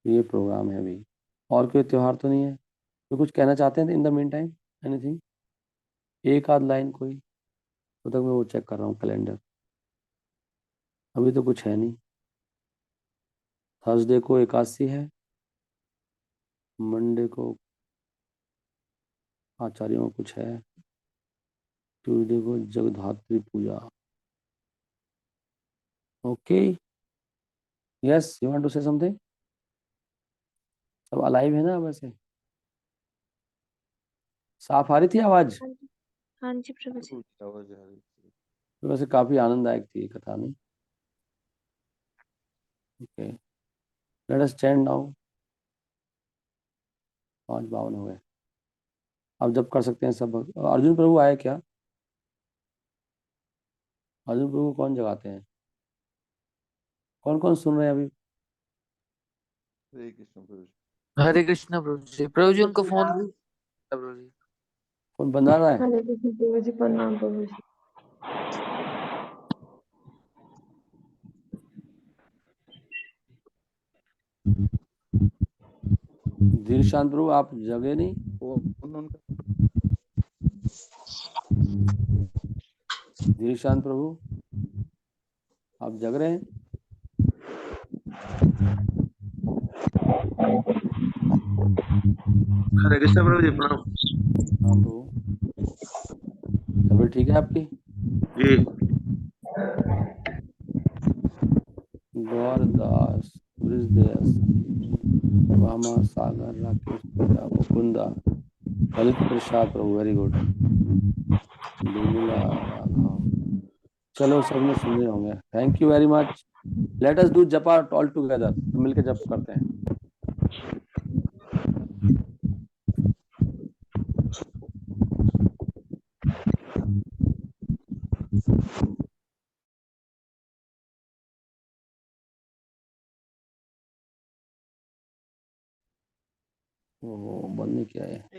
ये प्रोग्राम है अभी। और कोई त्योहार तो नहीं है तो कुछ कहना चाहते हैं in the mean time? Anything, एक आध लाइन कोई? तो तक मैं वो चेक कर रहा हूँ कैलेंडर। अभी तो कुछ है नहीं। थर्सडे को एकादशी है, मंडे को आचार्यों में कुछ है, ट्यूसडे को Jagadhatri Puja. Okay, yes you want to say something? सब अलाइव है ना वैसे? साफ आ रही थी आवाज? हाँ जी, हाँ जी प्रभु जी। तो वैसे काफी आनंददायक थी ये कथा नहीं? Okay, let us stand now. 5:52 हो गए। अब जब कर सकते हैं सब। अर्जुन प्रभु आए क्या? अर्जुन प्रभु को कौन जगाते हैं? कौन कौन सुन रहे हैं अभी? हरे कृष्ण प्रभु जी। हरे कृष्णा प्रभु जी। प्रभु जी उनको फोन प्रभु जी। कौन बंदा रहा है? हरे कृष्ण प्रभु जी, प्रणाम प्रभु जी। धीर शांत प्रभु आप जगे नहीं? कौन उनका? धीर शांत प्रभु आप जग रहे हैं? हरे कृष्णा प्रभु जी, प्रणाम। हाँ प्रभु, तबीयत ठीक है आपकी? जी। गौरदास, ब्रिजदेस, रामा, सागर, राकेश, पूजा, मुकुंदा, ललित प्रसाद प्रभु, वेरी गुड। विमला, राघव, चलो सबने सुने होंगे। Thank you very much. Let us do जपा ऑल टुगेदर, मिलके जप करते हैं। वो बंद नहीं किया है।